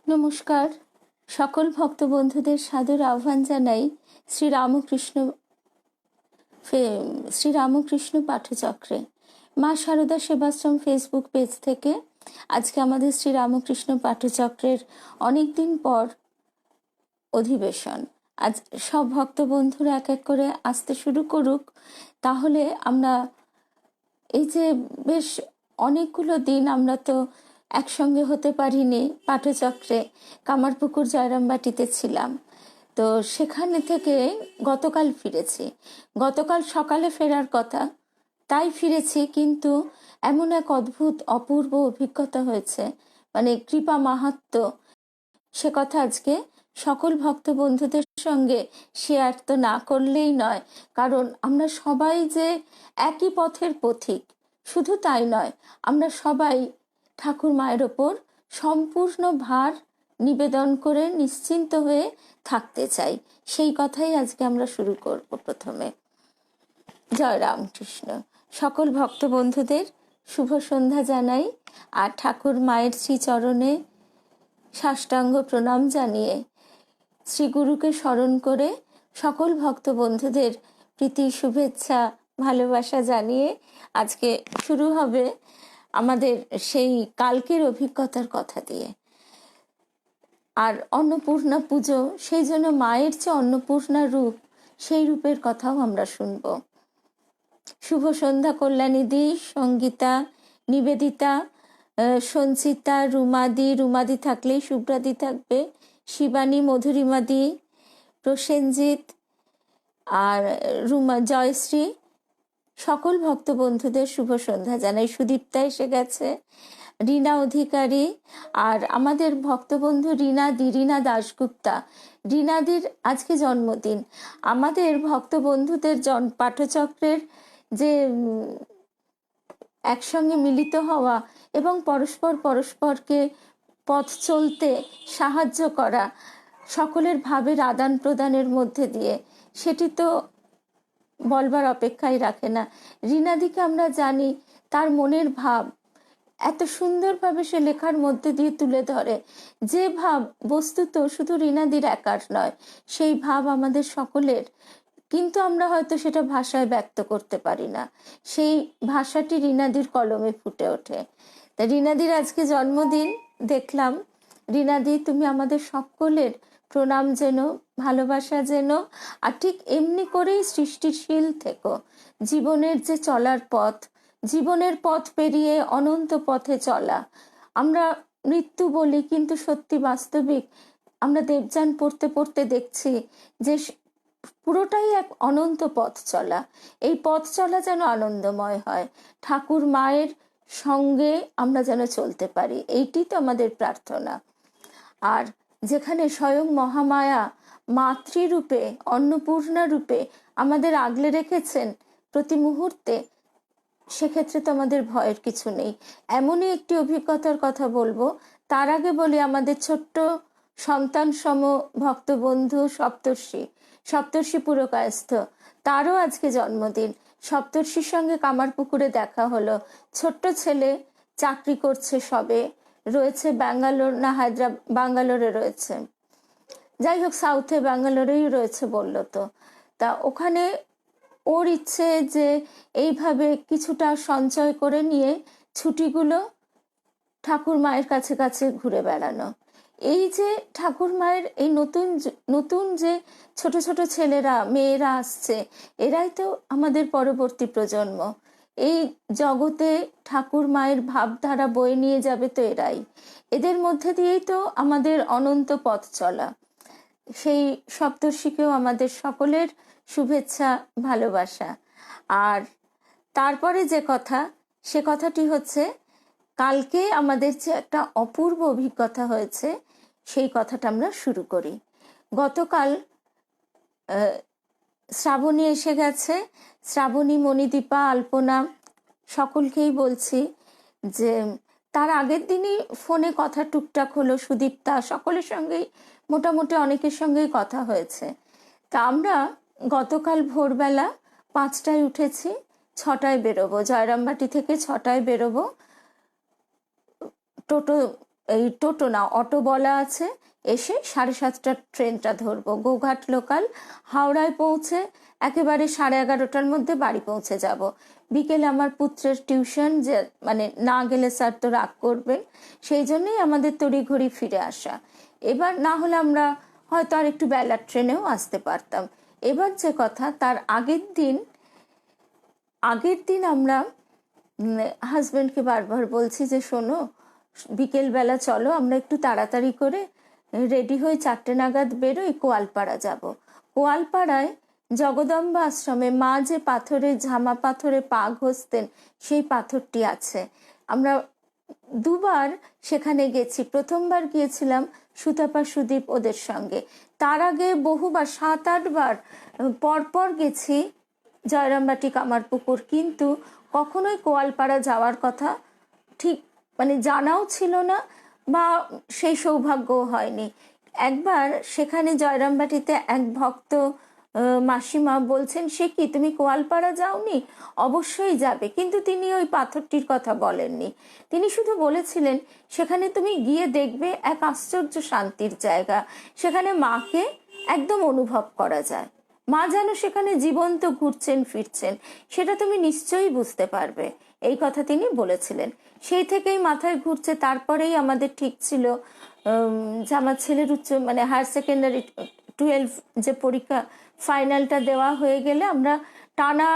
নমস্কার, সকল ভক্ত বন্ধুদের সাদর আহ্বান জানাই শ্রীরামকৃষ্ণ পাঠচক্রে। মা শারদা সেবাশ্রম ফেসবুক পেজ থেকে আজকে আমাদের শ্রীরামকৃষ্ণ পাঠচক্রের অনেকদিন পর অধিবেশন। আজ সব ভক্ত বন্ধুরা এক এক করে আসতে শুরু করুক, তাহলে আমরা এই যে বেশ অনেকগুলো দিন আমরা তো একসঙ্গে হতে পারিনি, পাঠচক্রে কামারপুকুর জয়রামবাটিতে ছিলাম। তো সেখানে থেকে গতকাল ফিরেছি। গতকাল সকালে ফেরার কথা, তাই ফিরেছি, কিন্তু এমন এক অদ্ভুত অপূর্ব অভিজ্ঞতা হয়েছে, মানে কৃপা মাহাত্ম্য, সে কথা আজকে সকল ভক্ত বন্ধুদের সঙ্গে শেয়ার তো না করলেই নয়। কারণ আমরা সবাই যে একই পথের পথিক, শুধু তাই নয়, আমরা সবাই ঠাকুর মায়ের ওপর সম্পূর্ণ ভার নিবেদন করে নিশ্চিন্ত হয়ে থাকতে চাই। সেই কথাই আজকে আমরা শুরু করব। প্রথমে জয় রামকৃষ্ণ। সকল ভক্ত বন্ধুদের শুভ সন্ধ্যা জানাই, আর ঠাকুর মায়ের শ্রীচরণে সাষ্টাঙ্গ প্রণাম জানিয়ে, শ্রী গুরুকে স্মরণ করে সকল ভক্ত বন্ধুদের প্রীতি শুভেচ্ছা ভালোবাসা জানিয়ে আজকে শুরু হবে আমাদের সেই কালকের অভিজ্ঞতার কথা দিয়ে। আর অন্নপূর্ণা পুজো, সেই জন্য মায়ের যে অন্নপূর্ণা রূপ, সেই রূপের কথাও আমরা শুনব। শুভ সন্ধ্যা কল্যাণীদি, সঙ্গীতা, নিবেদিতা, সঞ্চিতা, রুমাদি থাকলেই শুভ্রাদি থাকবে, শিবানী, মধুরিমাদি, প্রসেনজিৎ আর জয়শ্রী, সকল ভক্ত বন্ধুদের শুভ সন্ধ্যা জানাই। সুদীপ্তা এসে গেছে, রীনা অধিকারী, আর আমাদের ভক্তবন্ধু রীনা দাশগুপ্তা। রীনাদির আজকে জন্মদিন। আমাদের ভক্ত বন্ধুদের পাঠচক্রের যে একসঙ্গে মিলিত হওয়া এবং পরস্পরকে পথ চলতে সাহায্য করা, সকলের ভাবের আদান প্রদানের মধ্যে দিয়ে, সেটি তো বলবার অপেক্ষাই রাখে না। রীনাদিকে আমরা জানি, তার মনের ভাব এত সুন্দরভাবে সে লেখার মধ্যে দিয়ে তুলে ধরে, যে ভাব বস্তুত শুধু রীনাদির একার নয়, সেই ভাব আমাদের সকলের, কিন্তু আমরা হয়তো সেটা ভাষায় ব্যক্ত করতে পারি না। সেই ভাষাটি রীনাদির কলমে ফুটে ওঠে। তা রীনাদির আজকে জন্মদিন, দেখলাম। রীনাদি, তুমি আমাদের সকলের প্রণাম যেন, ভালোবাসা যেন, আর ঠিক এমনি করেই সৃষ্টিশীল থেকো। জীবনের যে চলার পথ, জীবনের পথ পেরিয়ে অনন্ত পথে চলা, আমরা মৃত্যু বলি, কিন্তু সত্যি বাস্তবিক আমরা দেবযান পড়তে পড়তে দেখছি যে পুরোটাই এক অনন্ত পথ চলা। এই পথ চলা যেন আনন্দময় হয়, ঠাকুর মায়ের সঙ্গে আমরা যেন চলতে পারি, এইটি তো আমাদের প্রার্থনা। আর যেখানে স্বয়ং মহামায়া মাতৃরূপে, অন্নপূর্ণা রূপে আমাদের আগলে রেখেছেন প্রতি মুহূর্তে, সেক্ষেত্রে তো আমাদের ভয়ের কিছু নেই। এমনই একটি অভিজ্ঞতার কথা বলবো। তার আগে বলি, আমাদের ছোট্ট সন্তান সম ভক্তবন্ধু সপ্তর্ষি পুরকায়স্থ, তারও আজকে জন্মদিন। সপ্তর্ষির সঙ্গে কামারপুকুরে দেখা হলো। ছোট্ট ছেলে, চাকরি করছে, সবে রয়েছে ব্যাঙ্গালোর না ব্যাঙ্গালোরে রয়েছে, যাই হোক সাউথে ব্যাঙ্গালোরেই রয়েছে বললো। তো তা ওখানে ওর ইচ্ছে যে এইভাবে কিছুটা সঞ্চয় করে নিয়ে ছুটিগুলো ঠাকুর মায়ের কাছে কাছে ঘুরে বেড়ানো। এই যে ঠাকুর মায়ের এই নতুন যে ছোট ছোট ছেলেরা মেয়েরা আসছে, এরাই তো আমাদের পরবর্তী প্রজন্ম। এই জগতে ঠাকুর মায়ের ভাবধারা বয়ে নিয়ে যাবে তো এরাই। এদের মধ্যে দিয়েই তো আমাদের অনন্ত পথ চলা। সেই সপ্তর্ষিকেও আমাদের সকলের শুভেচ্ছা ভালোবাসা। আর তারপরে যে কথা, সে কথাটি হচ্ছে, কালকে আমাদের যে একটা অপূর্ব অভিজ্ঞতা হয়েছে, সেই কথাটা আমরা শুরু করি। গতকাল শ্রাবণী এসে গেছে, শ্রাবণী, মণিদীপা, আলপনা, সকলকেই বলছি যে তার আগের দিনই ফোনে কথা টুকটাক হলো, সুদীপ্তা, সকলের সঙ্গেই মোটামুটি অনেকের সঙ্গেই কথা হয়েছে। তা আমরা গতকাল ভোরবেলা 5টায় উঠেছি, 6টায় বেরোবো, জয়রামবাটি থেকে 6টায় বেরোবো। টোটো এই টোটো না অটো বলা আছে, এসে 7:30টার ট্রেনটা ধরবো, গোঘাট লোকাল, হাওড়ায় পৌঁছে একেবারে 11:30টার মধ্যে বাড়ি পৌঁছে যাব। বিকেলে আমার পুত্রের টিউশন, যে মানে না গেলে স্যার তো রাগ করবেন, সেই জন্যই আমাদের তড়িঘড়ি ফিরে আসা। এবার না হলে আমরা হয়তো আর একটু বেলার ট্রেনেও আসতে পারতাম। এবার যে কথা, তার আগের দিন আমরা হাজব্যান্ডকে বারবার বলছি যে শোনো, বিকেলবেলা চলো আমরা একটু তাড়াতাড়ি করে রেডি হয়ে 4টে নাগাদ বেরোই, কোয়ালপাড়া যাব। কোয়ালপাড়ায় জগদম্বা আশ্রমে মা যে পাথরে, ঝামা পাথরে পা ঘষতেন, সেই পাথরটি আছে। আমরা দুবার সেখানে গেছি। প্রথমবার গিয়েছিলাম সুতাপা সুদীপ ওদের সঙ্গে, তার আগে বহুবার 7-8 বার পরপর গেছি জয়রামবাটি, কামারপুকুর, কিন্তু কখনোই কোয়ালপাড়া যাওয়ার কথা ঠিক মানে জানাও ছিল না বা সেই সৌভাগ্যও হয়নি। একবার সেখানে জয়রামবাটিতে এক ভক্ত মাসিমা বলছেন, সে কি তুমি কোয়ালপাড়া যাওনি? অবশ্যই যাবে, কিন্তু তিনি ওই পাথরটির কথা বলেননি। তিনি শুধু বলেছিলেন সেখানে তুমি গিয়ে দেখবে এক আশ্চর্য শান্তির জায়গা, সেখানে মাকে একদম অনুভব করা যায়, মা যেন সেখানে জীবন্ত ঘুরছেন ফিরছেন, সেটা তুমি নিশ্চয়ই বুঝতে পারবে, এই কথা তিনি বলেছিলেন। সেই থেকেই মাথায় ঘুরছে। তারপরেই আমাদের ঠিক ছিল যে আমার ছেলের মানে হায়ার সেকেন্ডারি 12 যে পরীক্ষা, ফাইনালটা দেওয়া হয়ে গেলে আমরা টানা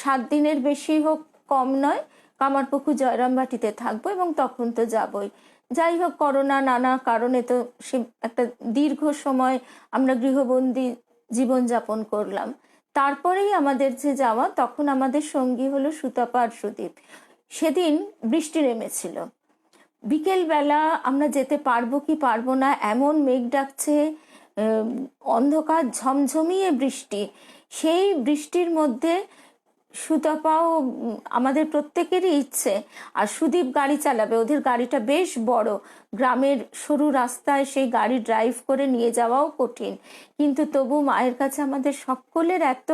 7 দিনের বেশি হোক কম নয় কামারপুকুর জয়রামবাটিতে থাকবো, এবং তখন তো যাবই। যাই হোক, করোনা নানা কারণে তো সে একটা দীর্ঘ সময় আমরা গৃহবন্দী জীবনযাপন করলাম। তারপরেই আমাদের যে যাওয়া, তখন আমাদের সঙ্গী হলো সুতাপা আর সুদীপ। সেদিন বৃষ্টি নেমেছিল। বিকেলবেলা আমরা যেতে পারবো কি পারবো না এমন মেঘ ডাকছে, অন্ধকার, ঝমঝমিয়ে বৃষ্টি। সেই বৃষ্টির মধ্যে সুতপাও, আমাদের প্রত্যেকেরই ইচ্ছে, আর সুদীপ গাড়ি চালাবে, ওদের গাড়িটা বেশ বড়, গ্রামের সরু রাস্তায় সেই গাড়ি ড্রাইভ করে নিয়ে যাওয়াও কঠিন, কিন্তু তবু মায়ের কাছে আমাদের সকলের এত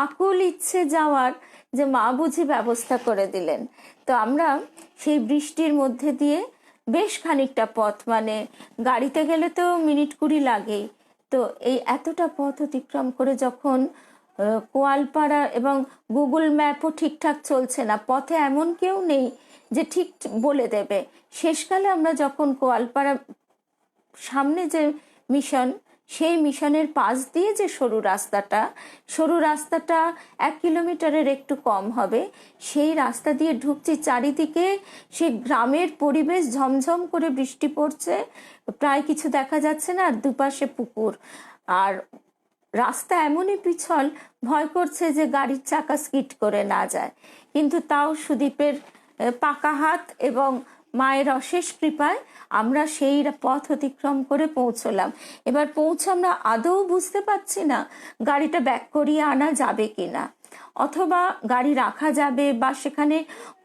আকুল ইচ্ছে যাওয়ার যে মা বুঝি ব্যবস্থা করে দিলেন। তো আমরা সেই বৃষ্টির মধ্যে দিয়ে বেশ খানিকটা পথ, মানে গাড়িতে গেলে তো মিনিট 20 লাগেই, তো এই এতটা পথ অতিক্রম করে যখন কোয়ালপাড়া, এবং গুগল ম্যাপও ঠিকঠাক চলছে না, পথে এমন কেউ নেই যে ঠিক বলে দেবে। শেষকালে আমরা যখন কোয়ালপাড়া সামনে যে মিশন, সেই মিশনের পাশ দিয়ে যে সরু রাস্তাটা 1 কিলোমিটারের একটু কম হবে, সেই রাস্তা দিয়ে ঢুকছি, চারিদিকে সে গ্রামের পরিবেশ, ঝমঝম করে বৃষ্টি পড়ছে, প্রায় কিছু দেখা যাচ্ছে না, আর দুপাশে পুকুর, আর রাস্তা এমনই পিছল, ভয় করছে যে গাড়ির চাকা স্কিড করে না যায়। কিন্তু তাও সুদীপের পাকা হাত এবং মায়ের অশেষ কৃপায় আমরা সেই পথ অতিক্রম করে পৌঁছলাম। এবার পৌঁছে আমরা আদৌ বুঝতে পারছি না গাড়িটা ব্যাক করিয়ে আনা যাবে কিনা, অথবা গাড়ি রাখা যাবে, বা সেখানে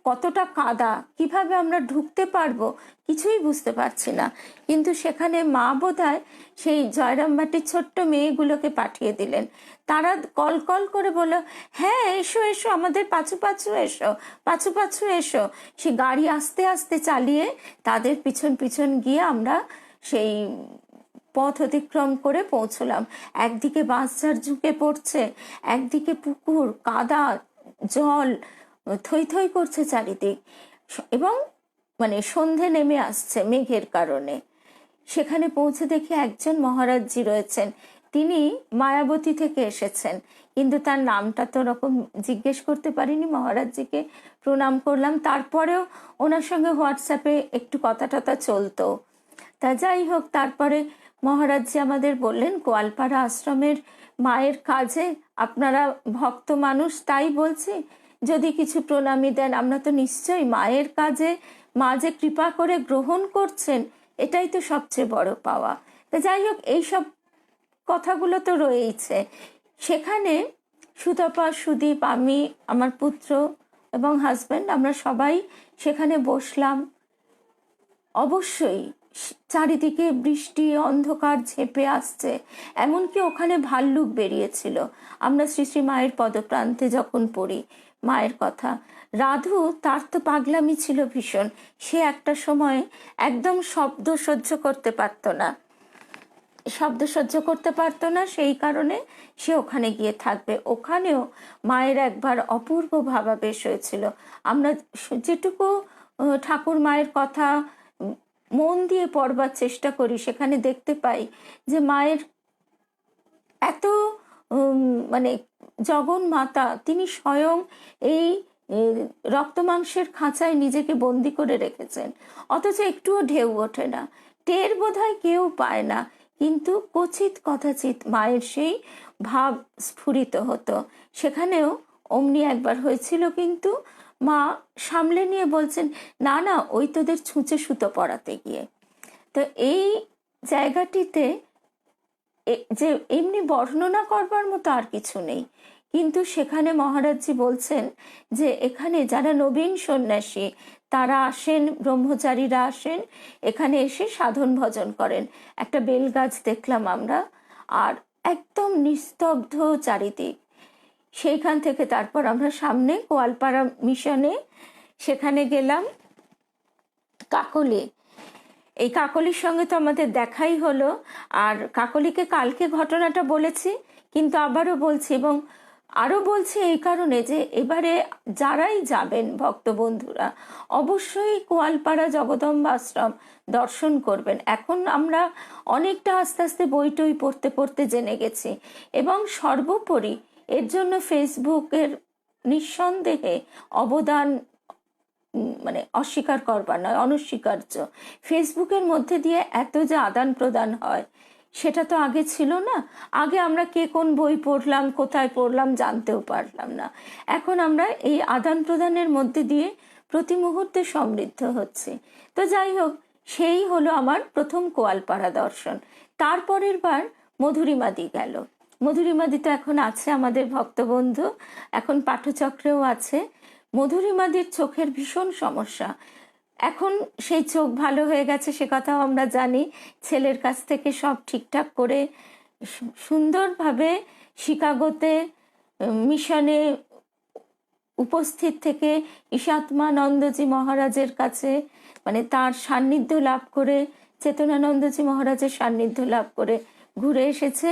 কতটা কাদা, কিভাবে আমরা ঢুকতে পারবো, কিছুই বুঝতে পারছি না। কিন্তু সেখানে মা বোধহয় সেই জয়রামবাটির ছোট্ট মেয়েগুলোকে পাঠিয়ে দিলেন। তারা কল কল করে বলল, হ্যাঁ এসো এসো, আমাদের পাছু পাছু এসো, পাছু পাছু এসো। সে গাড়ি আস্তে আস্তে চালিয়ে তাদের পিছন পিছন গিয়ে আমরা সেই পথ অতিক্রম করে পৌঁছলাম। একদিকে বাঁশঝাড় ঝুঁকে পড়ছে, একদিকে পুকুর, কাদা, জল থই থই করছে চারিদিক, এবং মানে সন্ধে নেমে আসছে মেঘের কারণে। সেখানে পৌঁছে দেখি একজন মহারাজজি রয়েছেন, তিনি মায়াবতী থেকে এসেছেন, কিন্তু তার নামটা তো ওরকম জিজ্ঞেস করতে পারিনি। মহারাজজিকে প্রণাম করলাম, তারপরেও ওনার সঙ্গে হোয়াটসঅ্যাপে একটু কথা টথা চলতো। তা যাই হোক, তারপরে মহারাজজি আমাদের বললেন, গোয়ালপাড়া আশ্রমের মায়ের কাজে আপনারা ভক্ত মানুষ, তাই বলছি যদি কিছু প্রণামী দেন, আমরা তো নিশ্চয়ই মায়ের কাজে, মা যে কৃপা করে গ্রহণ করছেন, এটাই তো সবচেয়ে বড় পাওয়া। তা যাই হোক, এইসব কথাগুলো তো রয়েইছে। সেখানে সুতপা, সুদীপ, আমি, আমার পুত্র এবং হাজব্যান্ড, আমরা সবাই সেখানে বসলাম। অবশ্যই চারিদিকে বৃষ্টি, অন্ধকার ঝেঁপে আসছে, এমনকি ওখানে ভাল্লুক বেরিয়েছিল। আমরা শ্রী শ্রী মায়ের পদপ্রান্তে যখন পড়ি মায়ের কথা, রাধু, তার তো পাগলামি ছিল ভীষণ। সে একটা সময় একদম শব্দ সহ্য করতে পারতো না, সেই কারণে সে ওখানে গিয়ে থাকবে। ওখানেও মায়ের একবার অপূর্ব ভাবাবেশ হয়েছিল। আমরা যেটুকু ঠাকুর মায়ের কথা মন দিয়ে পড়বার চেষ্টা করি, সেখানে দেখতে পাই যে মায়ের এত মানে জগন মাতা, তিনি স্বয়ং এই রক্ত মাংসের খাঁচায় নিজেকে বন্দি করে রেখেছেন, অথচ একটুও ঢেউ ওঠে না, টের বোধহয় কেউ পায় না, কিন্তু কচিত কদাচিৎ মায়ের সেই ভাব স্ফুরিত হতো। সেখানেও অমনি একবার হয়েছিল, কিন্তু মা সামলে নিয়ে বলছেন, না না, ওই তোদের ছুঁচে সুতো পড়াতে গিয়ে। তো এই জায়গাটিতে যে এমনি বর্ণনা করবার মতো আর কিছু নেই, কিন্তু সেখানে মহারাজজি বলছেন যে এখানে যারা নবীন সন্ন্যাসী তারা আসেন, ব্রহ্মচারীরা আসেন, এখানে এসে সাধন ভজন করেন। একটা বেলগাছ দেখলাম আমরা, আর একদম নিস্তব্ধ চারিদিক। সেইখান থেকে তারপর আমরা সামনে গোয়ালপাড়া মিশনে, সেখানে গেলাম কাকলি। এই কাকলির সঙ্গে তো আমাদের দেখাই হলো, আর কাকলিকে কালকে ঘটনাটা বলেছি, কিন্তু আবারও বলছি, এবং আরও বলছি এই কারণে যে এবারে যারাই যাবেন ভক্ত বন্ধুরা অবশ্যই গোয়ালপাড়া জগদম্বা আশ্রম দর্শন করবেন। এখন আমরা অনেকটা আস্তে আস্তে বই টই পড়তে পড়তে জেনে গেছি, এবং সর্বোপরি এর জন্য ফেসবুকের নিঃসন্দেহে অবদান মানে অস্বীকার করবার নয়, অনস্বীকার্য। ফেসবুকের মধ্যে দিয়ে এত যে আদান প্রদান হয় সেটা তো আগে ছিল না। আগে আমরা কে কোন বই পড়লাম, কোথায় পড়লাম জানতেও পারলাম না। এখন আমরা এই আদান প্রদানের মধ্যে দিয়ে প্রতি মুহূর্তে সমৃদ্ধ হচ্ছে। তো যাই হোক, সেই হলো আমার প্রথম গোয়ালপাড়া দর্শন। তারপরের বার মধুরিমাদি গেল। মধুরিমাদি তো এখন আছে আমাদের ভক্তবন্ধু, এখন পাঠচক্রেও আছে। মধুরিমাদির চোখের ভীষণ সমস্যা, এখন সেই চোখ ভালো হয়ে গেছে সে কথাও আমরা জানি। ছেলের কাছ থেকে সব ঠিকঠাক করে সুন্দরভাবে শিকাগোতে মিশনে উপস্থিত থেকে ঈশাত্মানন্দজি মহারাজের কাছে, মানে তার সান্নিধ্য লাভ করে, চেতনানন্দজি মহারাজের সান্নিধ্য লাভ করে ঘুরে এসেছে।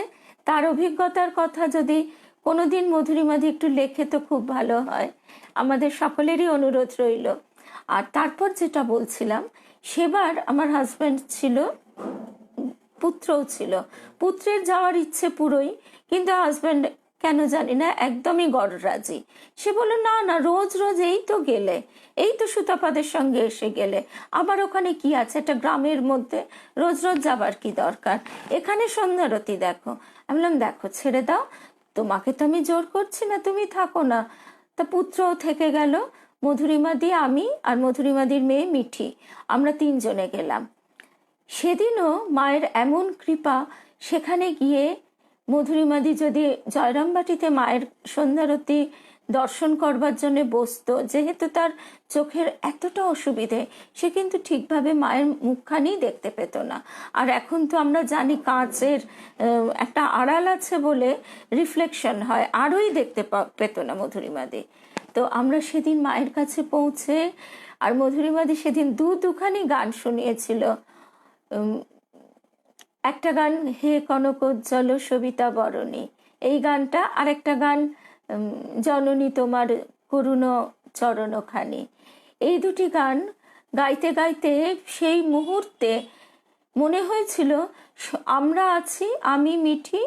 তার অভিজ্ঞতার কথা যদি কোনোদিন মধুরিমাদি একটু লেখে তো খুব ভালো হয়, আমাদের সকলেরই অনুরোধ রইল। আর তারপর যেটা বলছিলাম, সেবার আমার হাজব্যান্ড ছিল, পুত্রও ছিল। পুত্রের যাওয়ার ইচ্ছে পুরোই, কিন্তু হাজব্যান্ড কেন জানি না একদমই গড়রাজি। সে বলল, না না, রোজ রোজ এই তো গেলে, এই তো সুতাপাদের সঙ্গে এসে গেলে, আবার ওখানে কি আছে, একটা গ্রামের মধ্যে রোজ রোজ যাবার কি দরকার, এখানে সন্ধ্যারতি দেখো। আমি বললাম, দেখো ছেড়ে দাও, তোমাকে তো আমি জোর করছি না, তুমি থাকো না। তা পুত্রও থেকে গেল, মধুরিমাদি, আমি আর মধুরিমাদির মেয়ে মিঠি, আমরা তিনজনে গেলাম। সেদিনও মায়ের এমন কৃপা, সেখানে গিয়ে মধুরিমাদি যদি জয়রামবাটিতে মায়ের সন্ধ্যারতি দর্শন করবার জন্য বসতো, যেহেতু তার চোখের এতটা অসুবিধে, সে কিন্তু ঠিকভাবে মায়ের মুখখানি দেখতে পেত না। আর এখন তো আমরা জানি কাঁচের একটা আড়াল আছে বলে রিফ্লেকশন হয়, আরোই দেখতে পেত না মধুরিমাদি। তো আমরা সেদিন মায়ের কাছে পৌঁছে, আর মধুরিমাদি সেদিন দুখানি গান শুনিয়েছিল। একটা গান হে কনকোজ্জ্বল সবিতা বরণী, এই গানটা, আর একটা গান জননী তোমার করুণ চরণখানি। এই দুটি গান গাইতে গাইতে সেই মুহূর্তে মনে হয়েছিল আমরা আছি, আমি মিঠি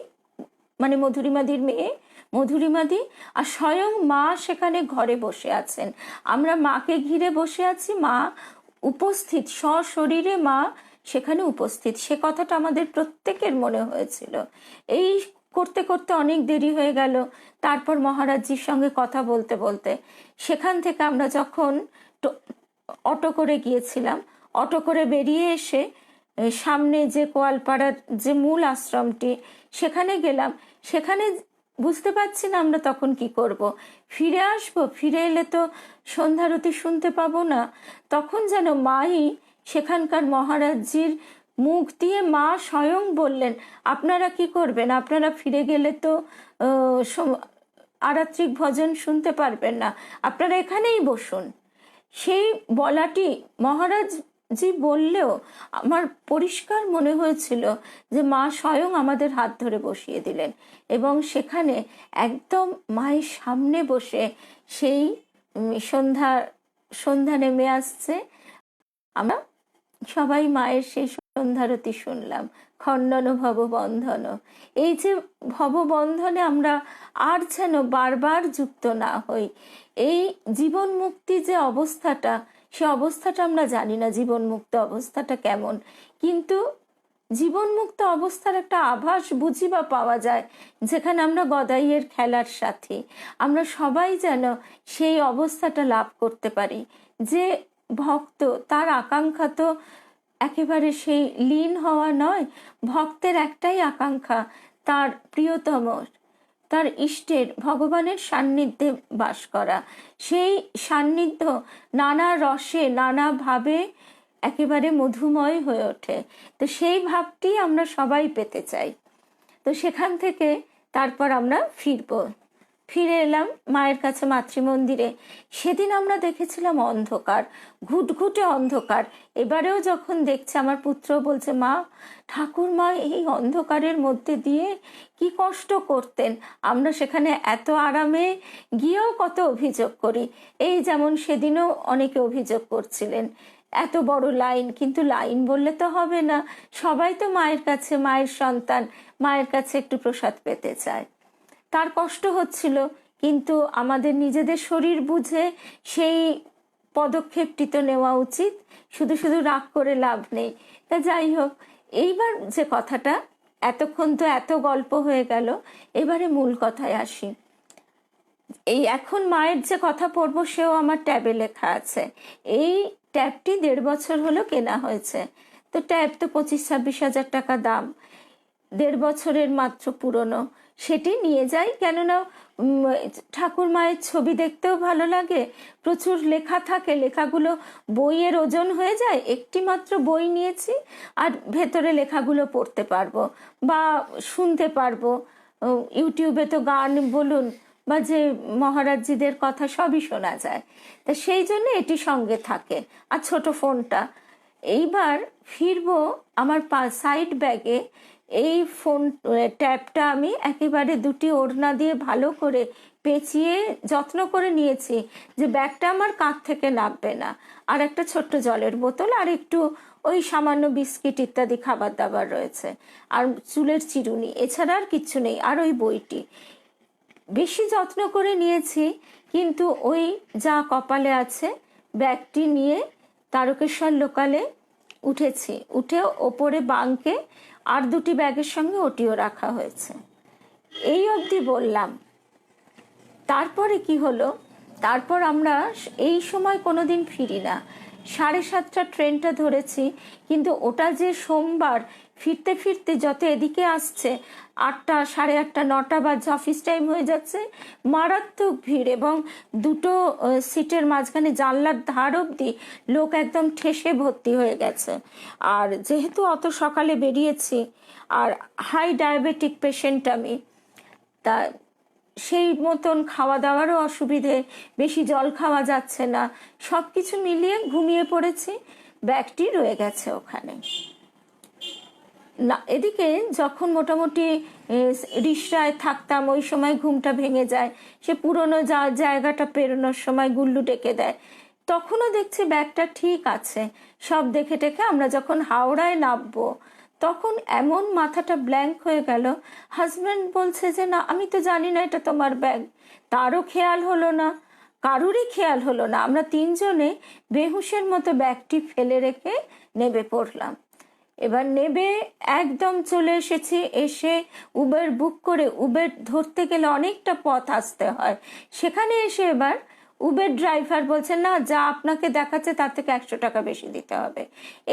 মানে মধুরিমাদির মেয়ে মধুরিমাদি, আর স্বয়ং মা সেখানে ঘরে বসে আছেন, আমরা মাকে ঘিরে বসে আছি, মা উপস্থিত, সশরীরে মা সেখানে উপস্থিত। সে কথাটা আমাদের প্রত্যেকের মনে হয়েছিল। এই করতে করতে অনেক দেরি হয়ে গেল। তারপর মহারাজজির সঙ্গে কথা বলতে বলতে সেখান থেকে আমরা যখন অটো করে গিয়েছিলাম, অটো করে বেরিয়ে এসে সামনে যে গোয়ালপাড়ার যে মূল আশ্রমটি, সেখানে গেলাম। সেখানে বুঝতে পারছি না আমরা তখন কি করব, ফিরে আসবো, ফিরে এলে তো সন্ধ্যারতি শুনতে পাবো না। তখন যেন মাই সেখানকার মহারাজজির মুখ দিয়ে মা স্বয়ং বললেন, আপনারা কি করবেন, আপনারা ফিরে গেলে তো আরাত্রিক ভজন শুনতে পারবেন না, আপনারা এখানেই বসুন। সেই বলাটি মহারাজ জি বললেও আমার পরিষ্কার মনে হয়েছিল যে মা স্বয়ং আমাদের হাত ধরে বসিয়ে দিলেন, এবং সেখানে একদম মায়ের সামনে বসে সেই সন্ধ্যা নেমে আসছে, আমরা সবাই মায়ের সেই সন্ধ্যারতি শুনলাম, খণ্ডন ভববন্ধন। এই যে ভববন্ধনে আমরা আর যেন বারবার যুক্ত না হই। এই জীবন মুক্তি যে অবস্থাটা, সে অবস্থাটা আমরা জানি না জীবন মুক্ত অবস্থাটা কেমন, কিন্তু জীবন মুক্ত অবস্থার একটা আভাস বুঝি বা পাওয়া যায় যেখানে আমরা গদাইয়ের খেলার সাথী। আমরা সবাই যেন সেই অবস্থাটা লাভ করতে পারি। যে ভক্ত, তার আকাঙ্ক্ষা তো একেবারে সেই লীন হওয়া নয়, ভক্তের একটাই আকাঙ্ক্ষা তার প্রিয়তম, তার ইষ্টের ভগবানের সান্নিধ্যে বাস করা। সেই সান্নিধ্য নানা রসে নানাভাবে একেবারে মধুময় হয়ে ওঠে। তো সেই ভাবটি আমরা সবাই পেতে চাই। তো সেখান থেকে তারপর আমরা ফিরে এলাম মায়ের কাছে মাতৃমন্দিরে। সেদিন আমরা দেখেছিলাম অন্ধকার, ঘুটঘুটে অন্ধকার। এবারেও যখন দেখছে আমার পুত্র বলছে, মা, ঠাকুরমা এই অন্ধকারের মধ্যে দিয়ে কি কষ্ট করতেন, আমরা সেখানে এত আরামে গিয়েও কত অভিযোগ করি। এই যেমন সেদিনও অনেকে অভিযোগ করছিলেন এত বড় লাইন, কিন্তু লাইন বললে তো হবে না, সবাই তো মায়ের কাছে, মায়ের সন্তান, মায়ের কাছে একটু প্রসাদ পেতে চায়। তার কষ্ট হচ্ছিল, কিন্তু আমাদের নিজেদের শরীর বুঝে সেই পদক্ষেপটি তো নেওয়া উচিত, শুধু শুধু রাগ করে লাভ নেই। তা যাই হোক, এইবার যে কথাটা, এতক্ষণ তো এত গল্প হয়ে গেল, এবারে মূল কথায় আসি। এই এখন মায়ের যে কথা পড়বো সেও আমার ট্যাবে লেখা আছে। এই ট্যাবটি 1.5 বছর হলো কেনা হয়েছে। তো ট্যাব তো 25-26 হাজার টাকা দাম, 1.5 বছরের মাত্র পুরনো। সেটি নিয়ে যাই, কেননা ঠাকুর মায়ের ছবি দেখতেও ভালো লাগে, প্রচুর লেখা থাকে, লেখাগুলো বইয়ের ওজন হয়ে যায়। একটি মাত্র বই নিয়েছি, আর ভেতরে লেখাগুলো পড়তে পারবো বা শুনতে পারবো। ইউটিউবে তো গান বলুন বা যে মহারাজজিদের কথা সবই শোনা যায়। তা সেই জন্য এটি সঙ্গে থাকে, আর ছোট ফোনটা। এইবার ফিরবো, আমার সাইড ব্যাগে এই ট্যাবটা আমি একেবারে 2টি ওড়না দিয়ে ভালো করে পেঁচিয়ে যত্ন করে নিয়েছি যে ব্যাগটা আমার কাঁধ থেকে নামবে না। আর একটা ছোট্ট জলের বোতল, আর একটু ওই সামান্য বিস্কিট ইত্যাদি খাবার দাবার রয়েছে, আর চুলের চিরুনি, এছাড়া আর কিচ্ছু নেই। আর ওই বইটি বেশি যত্ন করে নিয়েছি, কিন্তু ওই যা কপালে আছে, ব্যাগটি নিয়ে তারকেশ্বর লোকালে উঠেছি, উঠে ওপরে বাঙ্কে আর 2টি ব্যাগের সঙ্গে ওটিও রাখা হয়েছে। এই অবধি বললাম। তারপরে কি হলো, তারপর আমরা এই সময় কোনোদিন ফিরি না। 7:30 ট্রেনটা ধরেছি, কিন্তু ওটা যে সোমবার, ফিরতে ফিরতে যত এদিকে আসছে 8টা, 8:30, 9টা বাজে, অফিস টাইম হয়ে যাচ্ছে, মারাত্মক ভিড়, এবং 2টো সিটের মাঝখানে জানলার ধার অবধি লোক একদম ঠেসে ভর্তি হয়ে গেছে। আর যেহেতু অত সকালে বেরিয়েছি, আর হাই ডায়াবেটিক পেশেন্ট আমি, তা সেই মতন খাওয়া দাওয়ারও অসুবিধে, বেশি জল খাওয়া যাচ্ছে না, সব কিছু মিলিয়ে ঘুমিয়ে পড়েছি। ব্যাগটি রয়ে গেছে ওখানে। না, এদিকে যখন মোটামুটি রিকশায় থাকতাম, ওই সময় ঘুমটা ভেঙে যায়, সে পুরনো জায়গাটা পেরোনোর সময় গুল্লু ডেকে দেয়, তখনও দেখছি ব্যাগটা ঠিক আছে। সব দেখে টেকে আমরা যখন হাওড়ায় নামবো, তখন এমন মাথাটা ব্ল্যাঙ্ক হয়ে গেল। হাজব্যান্ড বলছে যে, না, আমি তো জানি না এটা তোমার ব্যাগ। তারও খেয়াল হলো না, কারুরই খেয়াল হলো না। আমরা 3জনে বেহুশের মতো ব্যাগটি ফেলে রেখে নেমে পড়লাম। এবার নেবে একদম চলে এসেছি, এসে উবের বুক করে, উবের ধরতে গেলে অনেকটা পথ আসতে হয়। সেখানে এসে এবার উবের ড্রাইভার বলছে, না, যা আপনাকে দেখাচ্ছে তার থেকে 100 টাকা বেশি দিতে হবে।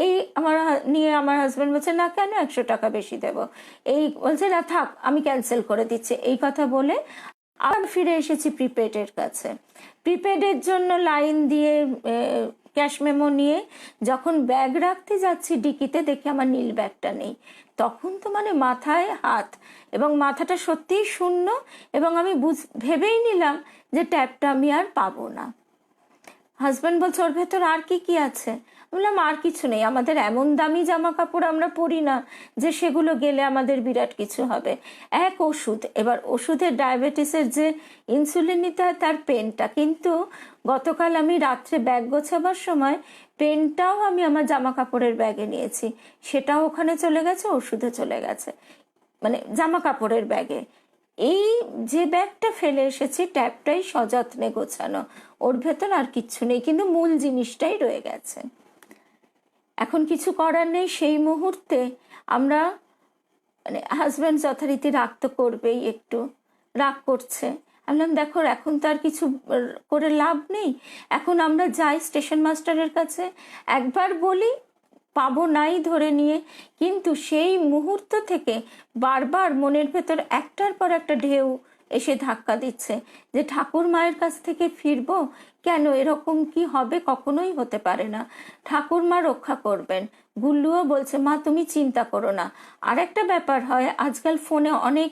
এই আমার হাজব্যান্ড বলছে, না, কেন 100 টাকা বেশি দেব? এই বলছে, না, থাক, আমি ক্যান্সেল করে দিচ্ছি। এই কথা বলে আবার ফিরে এসেছি প্রিপেডের কাছে। প্রিপেডের জন্য লাইন দিয়ে ক্যাশ মেমো নিয়ে যখন ব্যাগ রাখতে যাচ্ছি ডিকিতে, দেখি আমার নীল ব্যাগটা নেই। তখন তো মানে মাথায় হাত, এবং মাথাটা সত্যিই শূন্য, এবং আমি ভেবেই নিলাম যে ট্যাবটা আমি আর পাবো না। হাজব্যান্ড বলছে ওর ভেতর আর কি কি আছে? বললাম আর কিছু নেই, আমাদের এমন দামি জামা কাপড় আমরা পরি না যে সেগুলো গেলে আমাদের বিরাট কিছু হবে। এক ওষুধ, এবার ওষুধের ডায়াবেটিসের যে ইনসুলিন নিতে হয় তার পেনটা, কিন্তু গতকাল আমি রাত্রে ব্যাগ গোছাবার সময় পেনটাও আমি আমার জামা কাপড়ের ব্যাগে নিয়েছি, সেটাও ওখানে চলে গেছে, ওষুধে চলে গেছে, মানে জামা কাপড়ের ব্যাগে। এই যে ব্যাগটা ফেলে এসেছি ট্যাবটাই সযত্নে গোছানো, ওর ভেতর আর কিচ্ছু নেই, কিন্তু মূল জিনিসটাই রয়ে গেছে। এখন কিছু করার নেই। সেই মুহূর্তে আমরা মানে হাজব্যান্ড যথারীতি রাগ তো করবেই, একটু রাগ করছে। আমি বললাম দেখো এখন তো আর কিছু করে লাভ নেই, এখন আমরা যাই স্টেশন মাস্টারের কাছে, একবার বলি পাবো নাই ধরে নিয়ে, কিন্তু সেই মুহূর্ত থেকে বারবার মনের ভেতর একটার পর একটা ঢেউ এসে ধাক্কা দিচ্ছে যে ঠাকুর মায়ের কাছ থেকে ফিরবো কেন, এরকম কি হবে? কখনোই হতে পারে না, ঠাকুর মা রক্ষা করবেন। গুল্লুও বলছে মা তুমি চিন্তা করো না। আর একটা ব্যাপার হয়, আজকাল ফোনে অনেক